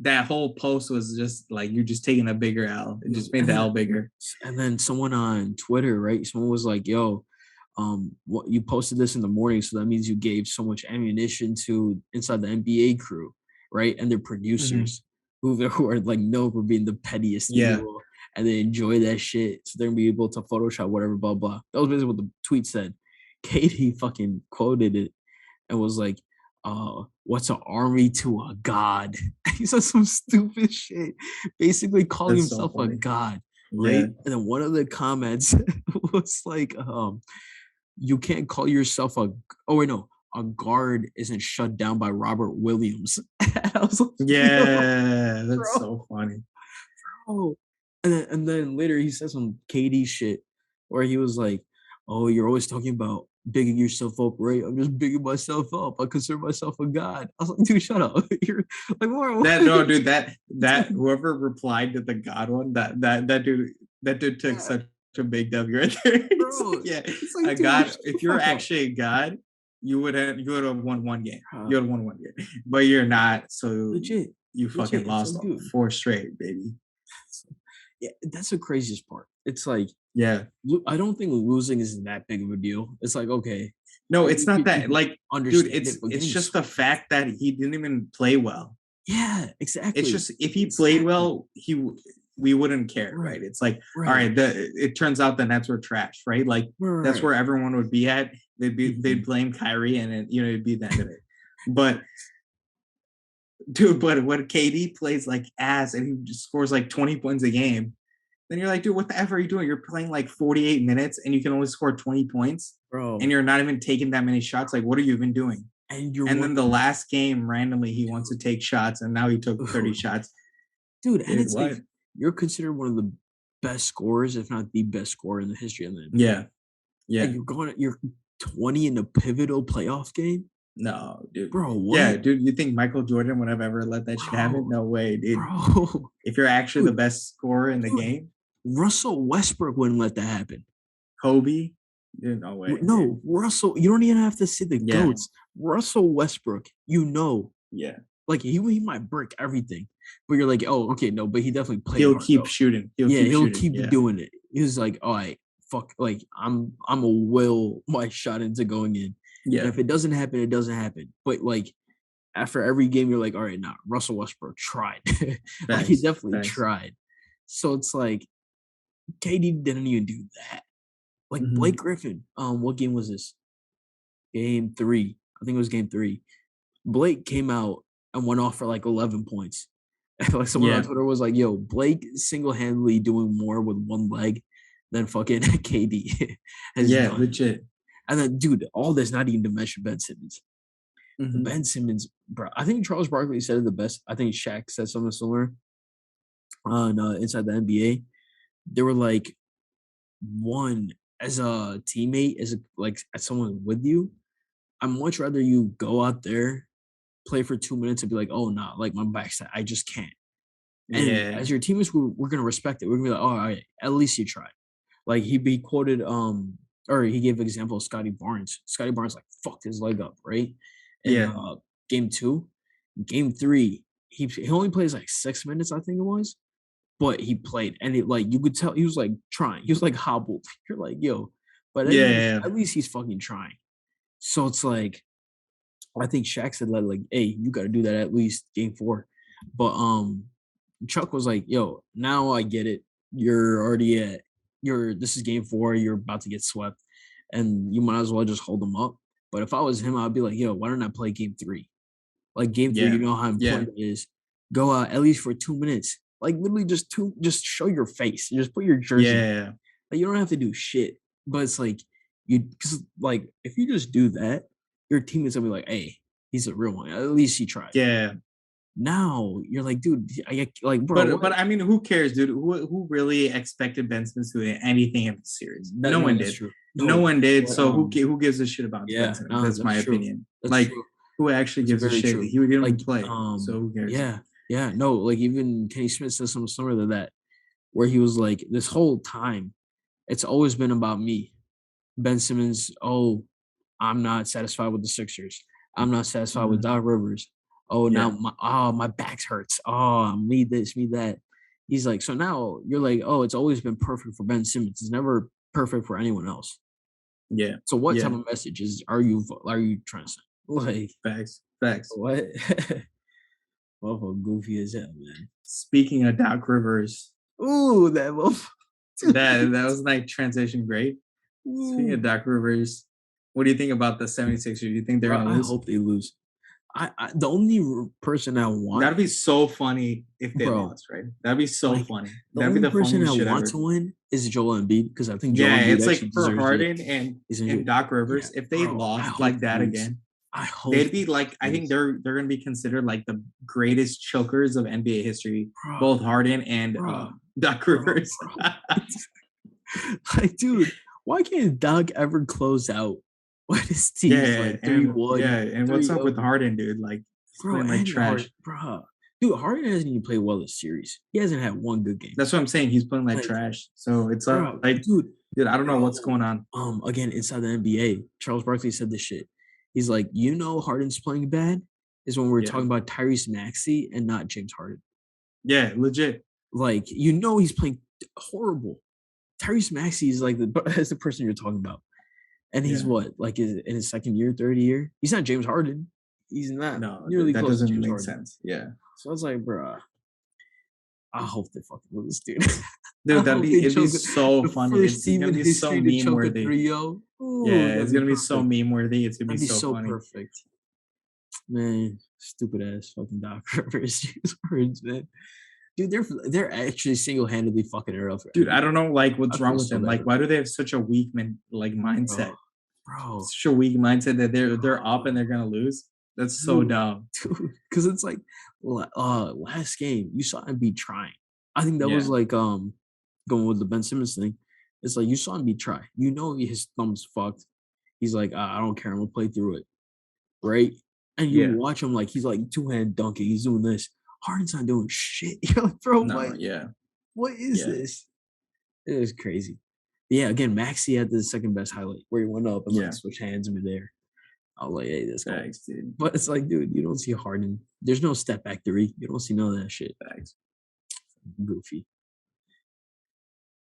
that whole post was just like you're just taking a bigger L. It just made the L bigger. and then someone on Twitter, right? Someone was like, "Yo, what you posted this in the morning, so that means you gave so much ammunition to inside the NBA crew, right? And their Mhm. producers who are like known for being the pettiest in the Yeah. world, and they enjoy that shit, so they're gonna be able to Photoshop whatever, blah blah." That was basically what the tweet said. Katie fucking quoted it and was like, what's an army to a god? He said some stupid shit, basically calling That's so himself a funny. god, right? Yeah. And then one of the comments was like, you can't call yourself a oh wait, no, a guard isn't shut down by Robert Williams. And I was like, yo, Yeah. That's bro, so funny. bro. And then later he said some KD shit where he was like, "Oh, you're always talking about bigging yourself up, right? I'm just bigging myself up. I consider myself a god." I was like, "Dude, shut up." You're like, what? That no, dude, that whoever replied to the God one, that dude took Yeah, such a big W right there. It's like, bro. yeah, It's a like, dude, God. shut the If you're fuck up. actually a God, you would have won one game. Uh, You would have won one game, but you're not. So legit, you fucking legit. It's lost like, dude, four straight, baby. yeah, that's the craziest part. It's like Yeah. I don't think losing is that big of a deal. It's like, okay, No, I it's think not you that. can Like, dude, understand it's it, but it's getting just the swept. fact that he didn't even play well. Yeah, It's exactly. just if he played Exactly. well, we wouldn't care, Right. right? It's like, all Right. right, it turns out the Nets were trash, right? Like that's Right. where everyone would be at. They'd Mhm. blame Kyrie, and then it'd be the end of it. But dude, but when KD plays like ass and he just scores like 20 points a game, then you're like, dude, what the F are you doing? You're playing like 48 minutes and you can only score 20 points and Bro, you're not even taking that many shots. Like, what are you even doing? and you're And one then the last game, randomly, he wants to take shots and now he took 30 shots. dude, and Dude, it's like what? you're considered one of the best scorers, if not the best scorer in the history of the NBA. Yeah. And Yeah. you're 20 in a pivotal playoff game? No, dude. Bro, Yeah, what? dude, you think Michael Jordan would have ever let that shit happen? Bro, No way, dude. bro, If you're actually the dude, best scorer in the dude, game, Russell Westbrook wouldn't let that happen. Kobe, dude, no way, dude. No, Russell, you don't even have to see the Yeah. GOATs. Russell Westbrook, Yeah. like he might break everything, but you're like, oh, okay, no, but he definitely played He'll hard keep though. shooting. He'll Yeah, keep he'll shooting. keep Yeah. doing it. He's like, all right, fuck, like I'm a will my shot into going in. And Yeah. if it doesn't happen, it doesn't happen. But like after every game, you're like, all right, nah, Russell Westbrook tried. Like he Facts. definitely Facts. tried. So it's like KD didn't even do that. Like Blake Mhm. Griffin, what game was this? Game three. I think it was game three. Blake came out and went off for like 11 points. And like someone on Yeah. Twitter was like, yo, Blake single handedly doing more with one leg than fucking KD has Yeah, done. legit. And then, dude, all this not even to mention Ben Simmons. Mhm. Ben Simmons, bro, I think Charles Barkley said it the best. I think Shaq said something similar on Inside the NBA. They were like, one, as a teammate, as someone with you, I'd much rather you go out there, play for 2 minutes, and be like, oh, nah, like my back's set. I just can't. And Yeah. as your teammates, we're gonna respect it. We're gonna be like, oh, all right, at least you tried. Like he quoted or he gave example of Scotty Barnes. Scotty Barnes like fucked his leg up, right? In Yeah. game two. Game three, he only plays like 6 minutes, I think it was, but he played and it like you could tell he was like trying. He was like hobbled. You're like, yo, but Yeah. at least he's fucking trying. So it's like I think Shaq said like, hey, you gotta do that at least game four. But Chuck was like, yo, now I get it. You're already at this is game four, you're about to get swept. And you might as well just hold them up. But if I was him, I'd be like, yo, why don't I play game three? Like game three, you Yeah. know how Yeah. important it is. Go out at least for 2 minutes. Like literally just show your face. Just put your jersey. Yeah. Like you don't have to do shit. But it's like cause like if you just do that, your teammates will be like, hey, he's a real one. At least he tried. Yeah. Now you're like, dude, like, bro, But what? I mean, who cares, dude? Who really expected Ben Simmons to do anything in the series? That No no, one that's did. true. No No, one did. but So who gives a shit about Ben yeah, Simmons? no, That's my that's true. opinion. That's Like, true. who actually That's gives a very shit? true. He didn't Like, even play. So who cares? yeah, yeah, no, like even Kenny Smith says something similar to that, where he was like, this whole time, it's always been about me. Ben Simmons, oh, I'm not satisfied with the Sixers. I'm not satisfied with Mhm. Doc Rivers. Oh, now Yeah. my back hurts. Oh, me this, me that. He's like, so now you're like, oh, it's always been perfect for Ben Simmons. It's never perfect for anyone else. Yeah. So what type Yeah. of messages are you trying to send? Like Facts. Facts. what? Well, goofy as hell, man. Speaking of Doc Rivers, Ooh, that wolf. that was like transition great. Speaking of Ooh, Doc Rivers, what do you think about the 76ers? Do you think they're bro, gonna I lose? hope they lose. The only person I want, That'd be so funny if they bro, lost, right? That'd be so like funny. the That'd be only the person funniest I shit want to ever. win is Joel Embiid because I think Joel Yeah, Embiid it's actually like for deserves it. Harden He's and injured. Doc Yeah, Rivers, if they bro, I lost hope like they that lose. again, I hope they'd be like, they I think lose. they're gonna be considered like the greatest chokers of NBA history, Bro, both Harden and bro, Doc bro, Rivers. bro. Like, dude, why can't Doug ever close out when his team's Yeah, like three and one, yeah, and what's three up with zero, Harden, dude? Like he's bro? playing like And trash. bro, dude, Harden hasn't even played well this series. He hasn't had one good game. That's what I'm saying. He's playing like Like, trash. So it's bro, like, dude, dude, I don't know what's bro. going on. Again, inside the NBA, Charles Barkley said this shit. He's like, Harden's playing bad is when we're Yeah, talking about Tyrese Maxey and not James Harden. yeah, legit. Like, he's playing horrible. Tyrese Maxey is like that's the person you're talking about. And he's Yeah, what, like in his second year, third year? He's not James Harden. He's not No, nearly that close to doesn't James make Harden. sense. Yeah. So I was like, bro, I hope they fucking lose, dude. I Dude, hope they it'd be choke so the funny. first It's team gonna in be so history to meme choke a worthy. 3-0. Ooh, Yeah, that'd it's be gonna be so perfect. meme worthy. It's gonna be That'd be so so funny. perfect. Man, stupid ass fucking Doc Rivers use words, man. Dude, they're actually single handedly fucking it up for Dude, I MVP. don't know like I what's wrong feel with so them. bad Like, for why them, do they have such a weak bro. mindset? Bro, Such a weak mindset that they're up and they're gonna lose. That's so dude, dumb. dude, because it's like, last game you saw him be trying. I think that was Yeah. like going with the Ben Simmons thing. It's like you saw him be try. You know his thumb's fucked. He's like, I don't care. I'm gonna play through it, right? And you Yeah. watch him like he's like two-hand dunking. He's doing this. Harden's not doing shit. You're like, bro, No, yeah. what is Yeah. this? It is crazy. Yeah, again, Maxi had the second best highlight where he went up and like Yeah. switched hands in midair. I was like, hey, that's cool. Thanks, dude. But it's like, dude, you don't see Harden. There's no step back three. You don't see none of that shit. Thanks. Goofy.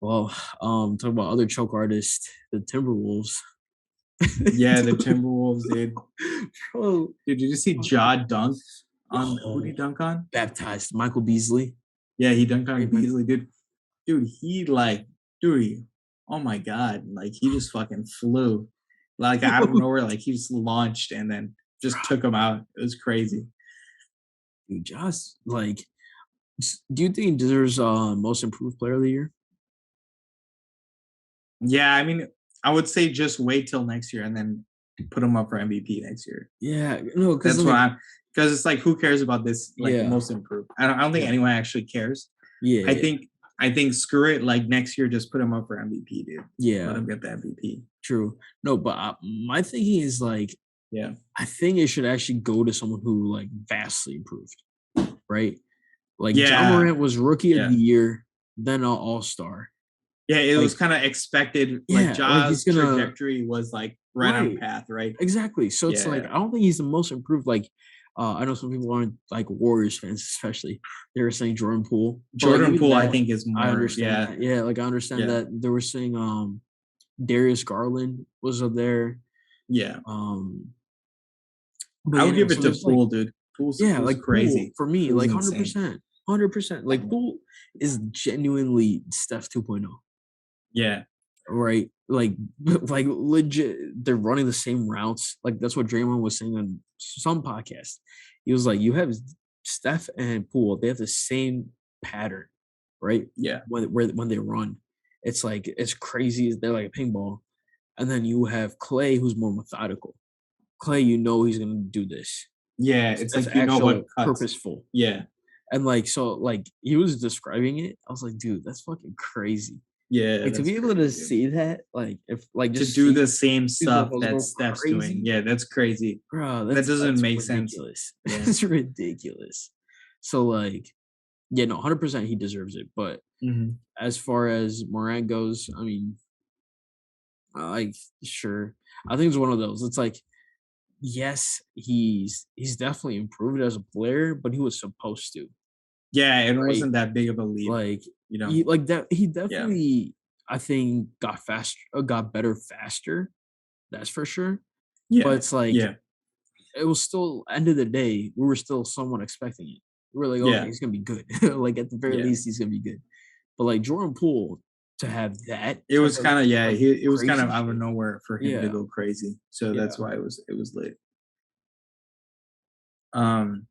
Well, talk about other choke artists, the Timberwolves. Yeah, the Timberwolves, dude. Bro, Dude, did you see Ja dunk on who did he oh, dunk on? baptized Michael Beasley. Yeah, he dunked on Right, Michael. Beasley, dude. Dude, oh my god, like he just fucking flew. Like out of nowhere, like he just launched and then just took him out. It was crazy. Dude, just like, do you think there's most improved player of the year? Yeah, I mean, I would say just wait till next year and then put him up for MVP next year. Yeah, no, because That's like, why, because it's like, who cares about this? Like yeah, most improved. I don't think yeah, anyone actually cares. yeah, I yeah, think I think screw it. Like next year, just put him up for MVP, dude. Let yeah. him get the MVP. True. No, but my thinking is like, Yeah, I think it should actually go to someone who like vastly improved, right? Like John yeah, Morant was rookie of yeah, the year, then an all star. yeah. It Like, was kind of expected. Like yeah, like he's Ja's gonna trajectory was like right on right. path, right? Exactly. So it's like Yeah, I don't think he's the most improved. Like, I know some people aren't like Warriors fans, especially. They were saying Jordan Poole, but like Jordan even Poole, I that, think is I more. understand Yeah, that. Yeah, like I understand yeah, that they were saying Darius Garland was up there. yeah. Um, but I would yeah, give it so to there's like Poole, dude. yeah, Pool's like Poole crazy. for me, Pool's like insane. 100%, 100%. Like Poole is genuinely Steph 2.0, Yeah, right? Like, like legit, they're running the same routes. Like that's what Draymond was saying on some podcast. He was like, you have Steph and Poole, they have the same pattern, right? yeah, When they run, it's like it's crazy. They're like a ping ball, and then you have Clay, who's more methodical. Clay, you know he's gonna do this. yeah. It's That's like you know what actual cuts. purposeful. Yeah, And like so like he was describing it. I was like, dude, that's fucking crazy. yeah. Like to That's be able to crazy, dude. see that, like if like To just do see the same people stuff that go Steph's doing. crazy, Yeah, that's crazy. bro, That doesn't that's make sense. ridiculous. Yeah. It's ridiculous. So like, yeah, no, 100% he deserves it. But Mhm. as far as Morant goes, I mean, like sure. I think it's one of those. It's like, yes, he's definitely improved as a player, but he was supposed to, Yeah, it right? wasn't that big of a leap, Like you know? he like that he Yeah. definitely I think got better faster. That's for sure. But Yeah. it's like Yeah. it was still end of the day, we were still somewhat expecting it. We were like, okay, Yeah. he's gonna be good. Like at the very Yeah. least, he's gonna be good. But like Jordan Poole to have that It type was of kinda yeah, like it was kind of crazy out of shit. nowhere for him to Yeah, go crazy. So yeah. that's why it was lit. Um,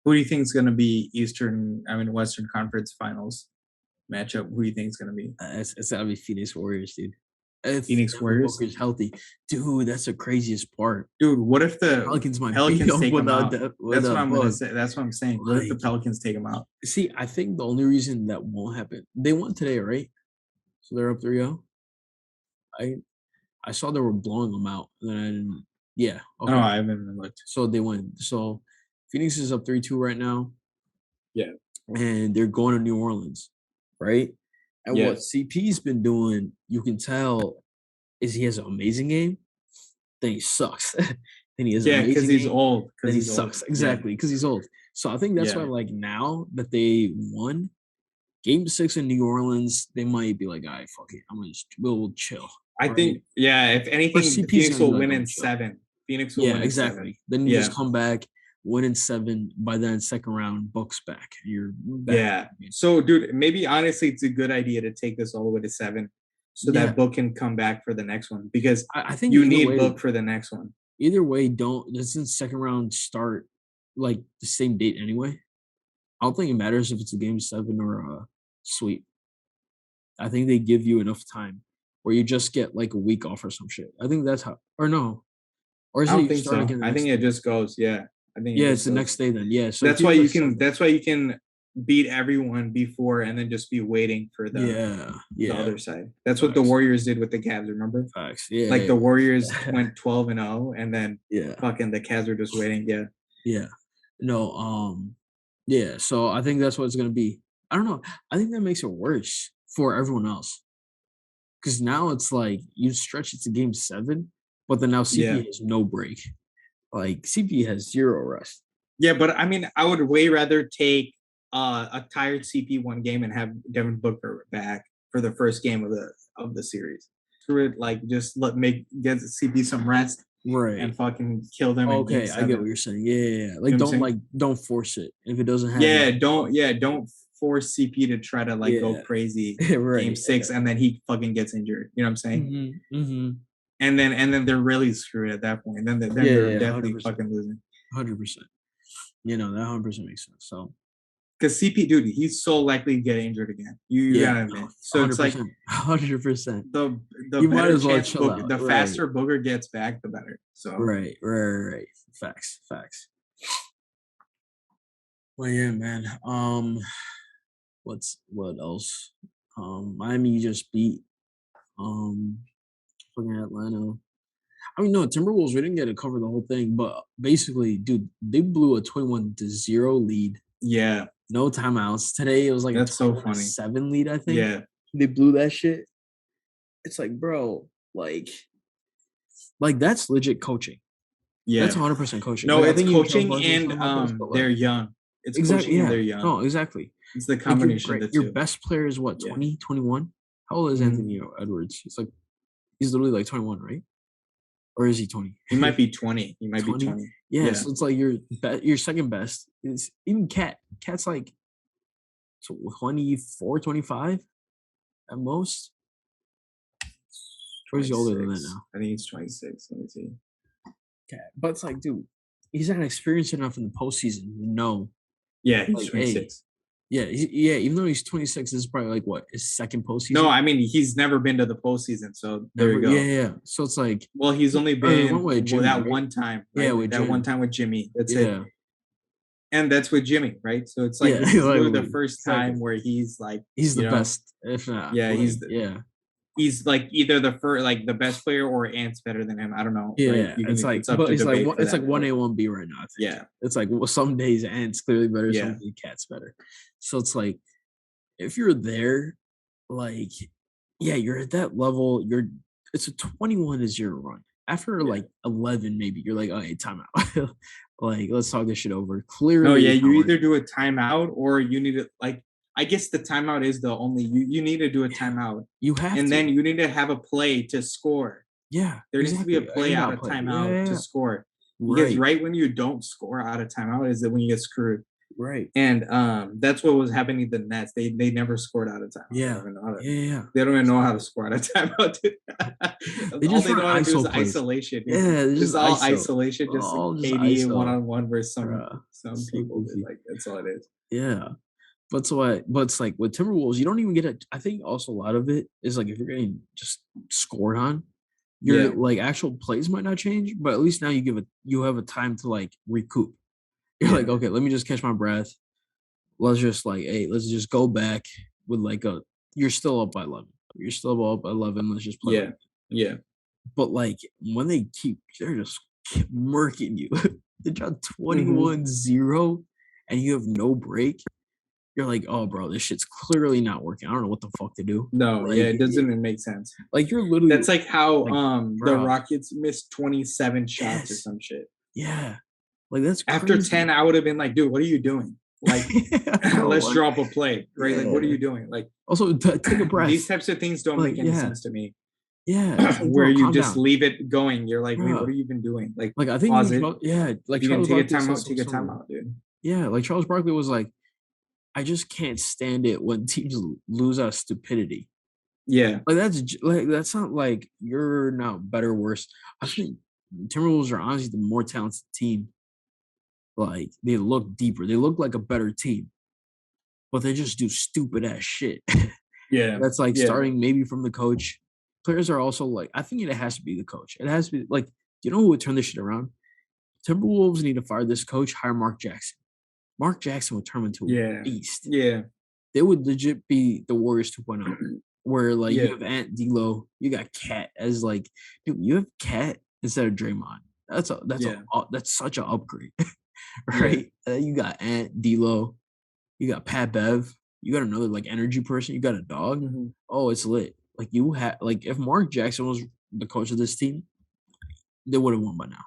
who do you think is gonna be Western Conference Finals matchup? Who do you think is gonna be? It's gotta be Phoenix Warriors, dude. If Phoenix Devin Warriors? Booker's healthy, dude, that's the craziest part. Dude, what if the Pelicans might beat Pelicans him take him out? That's what without I'm gonna Book. say. That's what I'm saying. What if the Like, Pelicans take him out? see, I think the only reason that won't happen, they won today, right? So they're up 3-0. I I saw they were blowing them out. And then yeah, No, okay. I haven't even looked. So they win. So Phoenix is up 3-2 right now, Yeah. and they're going to New Orleans, right? And Yeah. what CP's been doing, you can tell, is he has an amazing game, then he sucks. Then he has an Yeah, because amazing he's game, old. then Because he he's old. sucks. Yeah. Exactly, because he's old. So I think that's why, Yeah. like now that they won Game 6 in New Orleans, they might be like, all right, fuck it. I'm gonna just we'll chill. I Right. think, yeah, if Or anything, CP's Phoenix gonna be will like, win I'm in gonna chill. 7. Phoenix will Yeah, win in 7. exactly. Then you Yeah. just come back, win in 7. By then, second round, Bucks back. You're back. Yeah. So, dude, maybe honestly, it's a good idea to take this all the way to 7, so Yeah. that Book can come back for the next one, because I think you either need way, Book for the next one. Either way, doesn't second round start like the same date anyway? I don't think it matters if it's a game 7 or a sweep. I think they give you enough time where you just get like a week off or some shit. I think that's how, or no, or is I it don't you think start so. again the I next think it day? just goes. Yeah, I think it Yeah, just it's the goes. next day then. Yeah, so That's if you why have a you can. 7, That's why you can beat everyone before, and then just be waiting for the yeah, other side. That's what the facts, Warriors did with the Cavs. Remember? facts. Yeah, Like the Warriors yeah, went 12-0, and then yeah, fucking the Cavs were just waiting. Yeah. yeah. No, yeah. So I think that's what it's gonna be. I don't know. I think that makes it worse for everyone else. Because now it's like you stretch it to game 7, but then now CP Yeah. has no break. Like CP has 0 rest. Yeah, but I mean, I would way rather take a tired CP one game and have Devin Booker back for the first game of the series. Screw it, like just get CP some rest Right. and fucking kill them in game Okay, I get 7. what you're saying. Yeah. You know Like what I'm saying? don't force it if it doesn't have Yeah, any. don't force CP to try to like go Yeah. crazy game Right. 6 and then he fucking gets injured. You know what I'm saying? Mm-hmm. And then they're really screwed at that point. Then they're Yeah, definitely 100%. fucking losing. 100%. You know, that 100% makes sense. So Because CP, dude, he's so likely to get injured again. You yeah, gotta no, admit. So it's like 100%. 100%. the You might better as well chance chill out. the Right. faster Booger gets back, the better. So Right. Facts. Well, yeah, man. What else? Miami just beat fucking Atlanta. I mean, no, Timberwolves, we didn't get to cover the whole thing, but basically, dude, they blew a 21-0 lead. yeah, No timeouts. Today it was like a that's so funny. 21-7 lead, I think. Yeah, They blew that shit. It's like, bro, like that's legit coaching. yeah. That's 100% coaching. No, Like I it's think you tell coaching Buzzards and about this, but they're like young. It's exactly, coaching and yeah. they're young. No, exactly. It's the Like you're combination great. of the Your two. best player is what, Yeah. 20, 21? How old is Mhm. Anthony Edwards? He's literally like 21, right? Or is he 20? He might be 20. He might 20? be 20. Yeah, Yeah. so it's like your second best is even Cat's like 24, 25 at most. Or is he older than that now? I think he's 26. Let me see. Cat. But it's like, dude, he's not experienced enough in the postseason to know. Yeah, he's Like, 26. Yeah, even though he's 26, this is probably like what, his second postseason? No, I mean he's never been to the postseason, so there you go. Yeah. So it's like, well, he's only been Jimmy, that right? one time. Right? Yeah, with that Jimmy. one time with Jimmy. That's Yeah. it. And that's with Jimmy, right? So it's like this is literally the first time where he's like he's the best, if not. Yeah, like, he's like either the best player or Ant's better than him. I don't know. Yeah, right? it's like, up but to it's like debate for it's that, like 1A, 1B right now. I think. Yeah, it's like some days Ant's clearly better, Yeah. some days Cat's better. So it's like if you're there, like yeah, you're at that level. It's a 21-0 run. After like 11, maybe you're like, okay, timeout. Like let's talk this shit over. Clearly, No, yeah, it's you not either working. do a timeout or you need to like. I guess the timeout is the only you need to do a timeout. You have and to. then you need to have a play to score. Yeah, There needs to be a play out of timeout to score. Because right when you don't score out of timeout is that when you get screwed. Right. And that's what was happening to the Nets. They never scored out of timeout. Yeah. They don't even know how to score out of timeout. They just all they know how to do is plays. isolation. Yeah, it's just all isolation, just all KD one-on-one versus some so people. goofy. Like that's all it is. Yeah. But it's like with Timberwolves, you don't even get it. I think also a lot of it is like if you're getting just scored on, your like actual plays might not change, but at least now you have a time to like recoup. You're like, okay, let me just catch my breath. Let's just let's just go back with you're still up by 11. You're still up by 11. Let's just play. Yeah. But like when they're just murking you. They drop 21-0 and you have no break. You're like, oh, bro, this shit's clearly not working. I don't know what the fuck to do. No, it doesn't even make sense. Like you're literally. That's like how the Rockets missed 27 shots or some shit. Yeah, like that's crazy. After 10. I would have been like, dude, what are you doing? Like, let's drop a play, right? Like, what are you doing? Like, also take a breath. These types of things don't make any sense to me. Yeah, it's like, where bro, you calm just down, leave it going. You're like, wait, what bro. are you even doing? Like, Like I think pause even it. Yeah, If like you can Charles take a Barkley said timeout, take something a similar. timeout, dude. Yeah, like Charles Barkley was like, I just can't stand it when teams lose out of stupidity. Yeah, Like that's not like you're not better or worse. I think Timberwolves are honestly the more talented team. Like they look deeper. They look like a better team, but they just do stupid ass shit. yeah, That's like yeah, starting maybe from the coach. Players are also like, I think it has to be the coach. It has to be like, you know who would turn this shit around? Timberwolves need to fire this coach, hire Mark Jackson. Mark Jackson would turn into a yeah, beast. yeah, They would legit be the Warriors 2.0, where like you yeah, have Ant D'Lo, you got Cat as like, dude, you have Cat instead of Draymond. yeah, That's such an upgrade, yeah. right? You got Ant D'Lo, you got Pat Bev, you got another like energy person, you got a dog. Hmm. Oh, it's lit. Like you had like if Mark Jackson was the coach of this team, they would have won by now,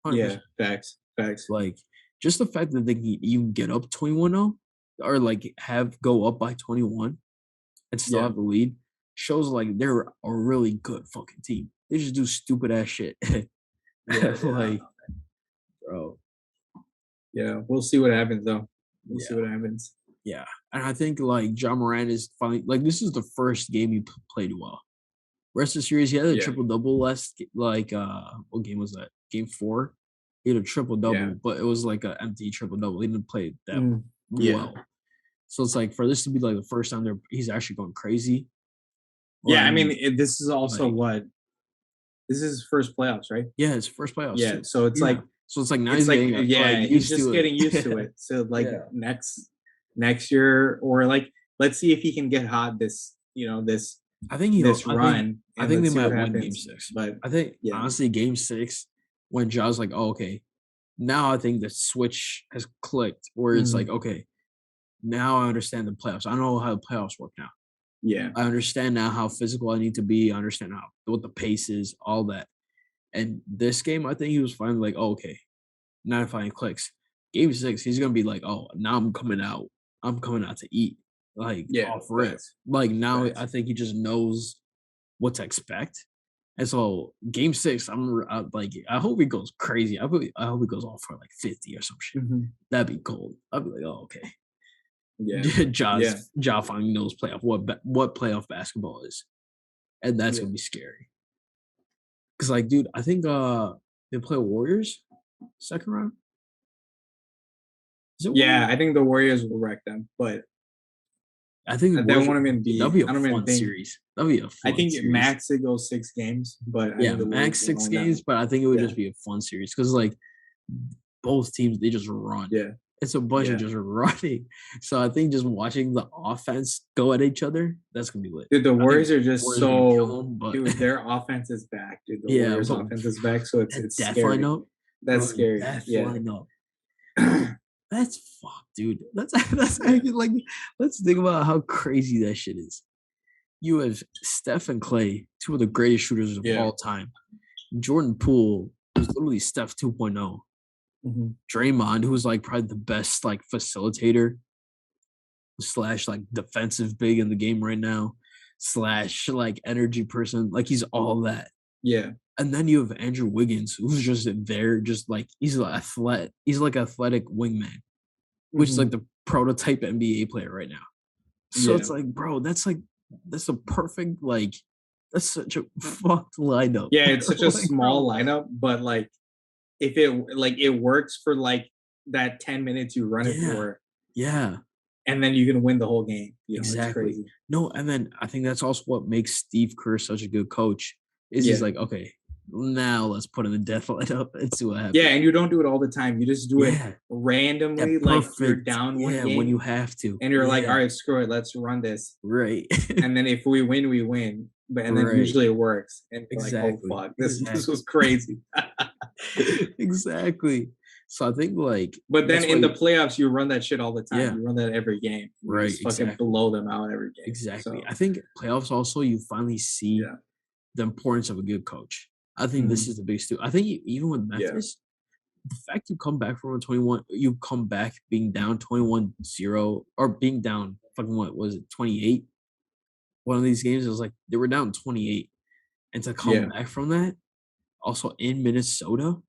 100%. Yeah, facts, facts. Like just the fact that they can even get up 21-0 or like have go up by 21 and still Yeah, have the lead shows like they're a really good fucking team. They just do stupid ass shit. yeah, yeah, Like, bro, yeah. We'll see what happens, though. We'll see yeah, what happens. yeah. And I think like John Moran is finally like this is the first game he played well. Rest of the series, he had a Yeah, triple double like what game was that? Game 4. He had a triple yeah, double, but it was like an empty triple double. He didn't play that mm, yeah, well. So it's like for this to be like the first time he's actually going crazy. yeah. I mean, Like this is also like what this is his first playoffs, right? yeah, his first playoffs Yeah. too. So Yeah. So it's like now it's he's like, getting like yeah, he's used just to getting used to it. it. So like Yeah. next year, or like let's see if he can get hot this, this run, I and think they let's see might what win game happens. 6. But I think yeah, honestly game 6 when Ja's like, "Oh, okay." Now I think the switch has clicked where it's like, mhm, "Okay, now I understand the playoffs. I know how the playoffs work now. yeah, I understand now how physical I need to be. I understand how what the pace is, all that." And this game, I think he was finally like, "Oh, okay, now it finally clicks." Game 6, he's gonna be like, "Oh, now I'm coming out. I'm coming out to eat." Like yeah, off rip. facts, Like now facts. I think he just knows what to expect. And so game 6, like I hope he goes crazy. I hope he goes off for like 50 or some shit. Mhm. That'd be cold. I'd be like, oh, okay. Yeah, yeah, Ja finally knows what playoff basketball is. And that's yeah, gonna be scary. Cause like, dude, I think they play Warriors second round. Is it yeah. Warriors? I think the Warriors will wreck them, but I think the they Warriors. won't even Dude, that'd be. be a I don't even fun think. series. That'd be a I fun think series. max it goes 6 games, but I Yeah, think the Warriors max will six win that. games, but I think it would Yeah, just be a fun series because like both teams they just run. yeah, It's a bunch of yeah. just running. So I think just watching the offense go at each other, that's gonna be lit. Dude, the I think Warriors are just Warriors are gonna kill so them, but dude, their offense is back, dude. The yeah, Warriors but offense is back, so it's that it's death scary. lineup, That's bro, scary. death Yeah. lineup. That's fuck, dude. That's Yeah. actually like let's think about how crazy that shit is. You have Steph and Clay, two of the greatest shooters of Yeah. all time. Jordan Poole, who's literally Steph 2.0. Mhm. Draymond, who's like probably the best like facilitator slash like defensive big in the game right now, slash like energy person. Like he's all that. Yeah. And then you have Andrew Wiggins, who's just there, just like he's like athletic. He's like athletic wingman, which is like Mhm. the prototype NBA player right now. So Yeah. it's like, bro, that's a perfect like that's such a fucked lineup. Yeah, it's such a Like, bro, small lineup, but like if it works for like that 10 minutes you run it yeah, for, yeah. and then you can win the whole game. It's Exactly. crazy. No, and then I think that's also what makes Steve Kerr such a good coach. Is he's Yeah. like, okay, now let's put in the death lineup and see what Yeah, happens. and you don't do it all the time. You just do it Yeah, randomly, that like you're perfect. down one Yeah, when you game have to. and you're like, all Yeah, right, screw it, let's run this. right, And then if we win, we win. But and then right. usually it works. And you're like, oh Exactly, fuck, this exactly, was crazy. exactly. So I think like But then that's in why. the playoffs, you run that shit all the time. Yeah, You run that every game. You right. just fucking Exactly, blow them out every game. exactly. So I think playoffs also you finally see yeah. the importance of a good coach. I think this Mhm. is the biggest too. I think even with Yeah. Memphis, the fact you come back from a 21, you come back being down 21-0 or being down fucking what was it, 28? One of these games, it was like they were down 28 and to come Yeah. back from that, also in Minnesota,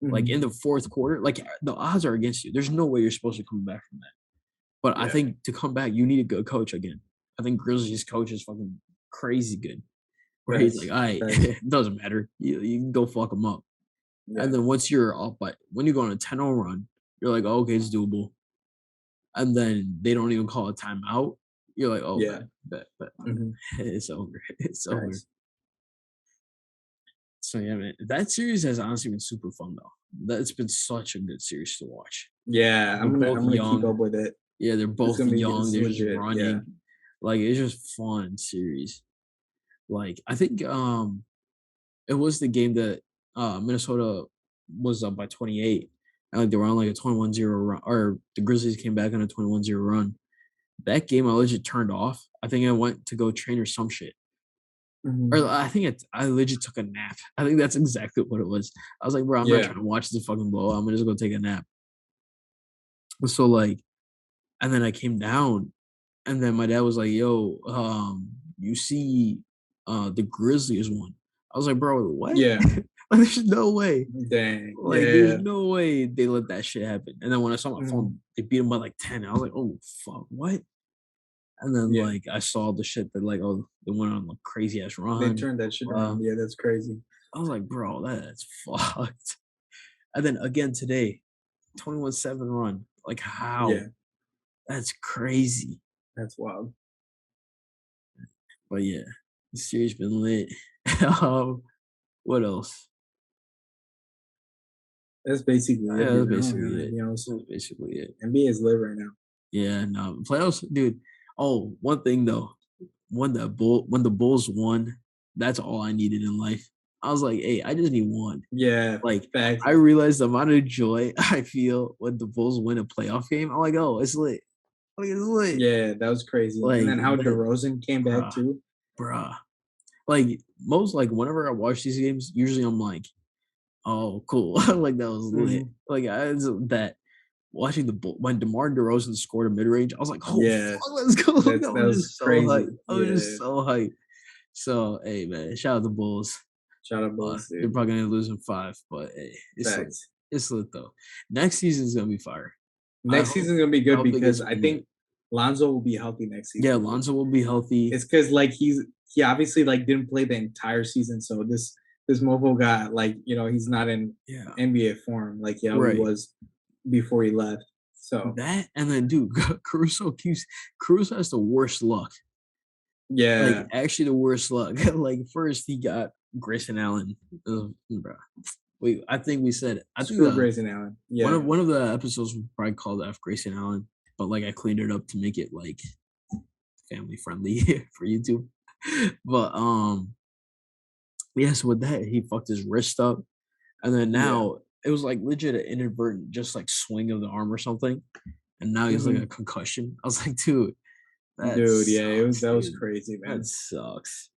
like, in Mhm. the 4th quarter, like, the odds are against you. There's no way you're supposed to come back from that. But I Yeah. think to come back, you need a good coach again. I think Grizzlies coach is fucking crazy good, where he's like, Facts. "Alright, Facts. it doesn't matter. You can go fuck them up." And Yeah. then once you're up by when you go on a 10-0 run, you're like, "Oh, okay, it's doable." And then they don't even call a timeout. You're like, "Oh, Yeah. bet. Mhm. It's over. It's over." Facts. So, yeah, man, that series has honestly been super fun, though. That's been such a good series to watch. Yeah, They're both I'm gonna keep young. up with it. Yeah, they're It's both gonna be young, it's they're just legit. Yeah. running. Like, it's just fun series. Like, I think, it was the game that, Minnesota was up by 28, and, like, they were on, like, a 21-0 run, or the Grizzlies came back on a 21-0 run. That game, I legit turned off. I think I went to go train or some shit. Mhm. Or I think I legit took a nap. I think that's exactly what it was. I was like, "Bro, I'm not Yeah. trying to watch this fucking blowout. I'm gonna just go take a nap." So, like, and then I came down, and then my dad was like, "Yo, you see, the Grizzlies won." I was like, "Bro, what?" Yeah. Like, there's no way. Dang. Like, there's Yeah. no way they let that shit happen. And then when I saw my Mhm. phone, they beat them by like 10. I was like, "Oh fuck, what?" And then Yeah. like I saw the shit that like, oh, they went on a crazy ass They run. turned that shit around. Yeah, that's crazy. I was like, "Bro, that's fucked." And then again today, 21-7 run. Like how? Yeah, That's crazy. that's wild. But yeah, the series been lit. What else? That's basically it, Yeah, you that's know, basically to it. be honest. That's basically it. NBA is lit right now. Yeah, no, playoffs, dude. Oh, one thing though, when the Bulls won, that's all I needed in life. I was like, "Hey, I just need one." Yeah, Like, facts. I realized the amount of joy I feel when the Bulls win a playoff game. I'm like, "Oh, it's lit. Like, it's lit." Yeah, that was crazy. And Like then how that, DeRozan came back bruh, too. bruh. Like most, like whenever I watch these games, usually I'm like, "Oh, cool." Like that was lit. Mhm. Like that watching the Bull when DeMar DeRozan scored a mid-range, I was like, "Oh, Yeah, fuck, let's go." Like, I that was was just so hyped. crazy. I was Yeah. just so hyped. So, hey, man, shout out the Bulls. Shout out Bulls, They're dude. probably gonna lose in 5, but hey, it's lit. Facts. It's lit though. Next season's gonna be fire. I Next hope season's gonna be I good hope it gets because I lit. think Lonzo will be healthy next Yeah, season. Lonzo will be healthy. It's because like he obviously like didn't play the entire season, so this mofo got like he's not in Yeah, NBA form like he right. was before he left. So That and then, dude, Caruso has the worst luck. Like, yeah, actually the worst luck. Like, first he got Grayson Allen. Bruh. Wait, I think screw the Grayson Allen. one Yeah, of one of the episodes was probably called F Grayson Allen, but like I cleaned it up to make it like family friendly for YouTube. But yeah, so with that, he fucked his wrist up. And then yeah, now it was like legit an inadvertent just like swing of the arm or something. And now he's like a hmm concussion. I was like, dude, that dude. Yeah, sucks, that was dude. crazy, That man. sucks.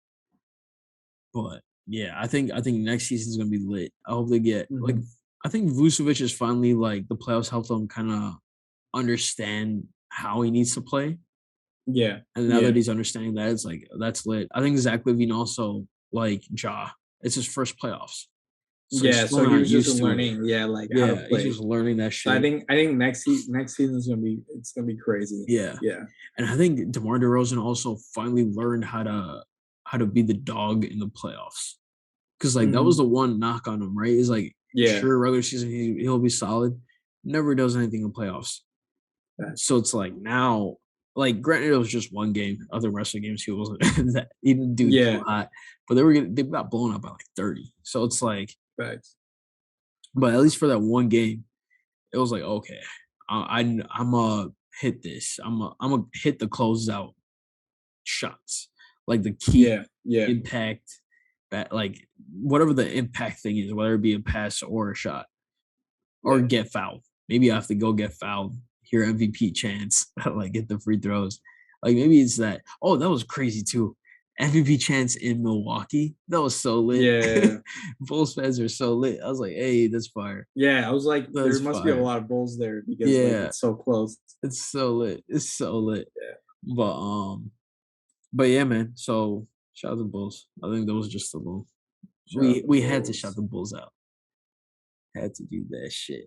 But yeah, I think next season's gonna be lit. I hope they get like Hmm I think Vucevic is finally like the playoffs helped him kind of understand how he needs to play. Yeah, And now that yeah, he's understanding that, it's like that's lit. I think Zach LaVine also like it's his first playoffs. So he's yeah. still So he not was just used to it. learning, yeah, like how to Yeah, he's play. just learning that So I shit. think next season's gonna be it's gonna be crazy. Yeah. Yeah. And I think DeMar DeRozan also finally learned how to be the dog in the playoffs. Cause like that was hmm the one knock on him, right? Is like Yeah. sure regular season he'll be solid, never does anything in playoffs. Facts. So it's like now, like granted it was just one game. Other wrestling games he wasn't he didn't do too Yeah. hot, but they got blown up by like 30. So it's like, Facts. but at least for that one game, it was like okay, I'm a hit this. I'm a hit the closeout shots, like the key Yeah. Yeah. impact, that like whatever the impact thing is, whether it be a pass or a shot or Yeah. get fouled. Maybe I have to go get fouled. Hear MVP chance, like get the free throws. Like maybe it's that. Oh, that was crazy too. MVP chance in Milwaukee. That was so lit. Yeah. Bulls fans are so lit. I was like, hey, that's fire. Yeah. I was like, there That's must be a fire. lot of bulls there because like Yeah, it's so close. it's so lit. It's so lit. Yeah. But yeah, man. So Shout out the Bulls. I think that was just a little. Shout out the We had to shout Bulls. the Bulls out. Had to do that shit.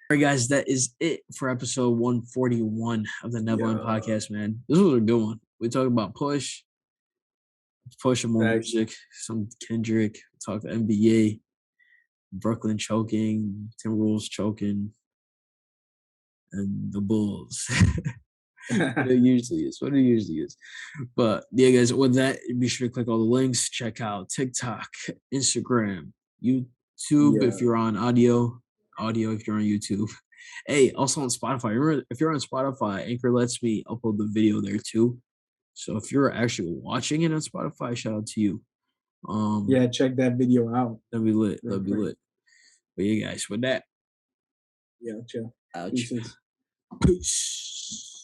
All right, guys, that is it for episode 141 of the Neverland Yeah. Podcast, man. This was a good one. We talked about Push and more Facts. music, some Kendrick, talked NBA, Brooklyn choking, Timberwolves choking, and the Bulls. What it usually is. What it usually is. But yeah, guys, with that, be sure to click all the links. Check out TikTok, Instagram, YouTube if Yeah. you're on audio if you're on YouTube. Hey, also on Spotify. Remember, if you're on Spotify, Anchor lets me upload the video there too. So if you're actually watching it on Spotify, shout out to you. Yeah, check that video out That'd be lit. real That'd be quick. lit. But yeah, guys, with that, Yeah, chill. out. Pieces. Peace.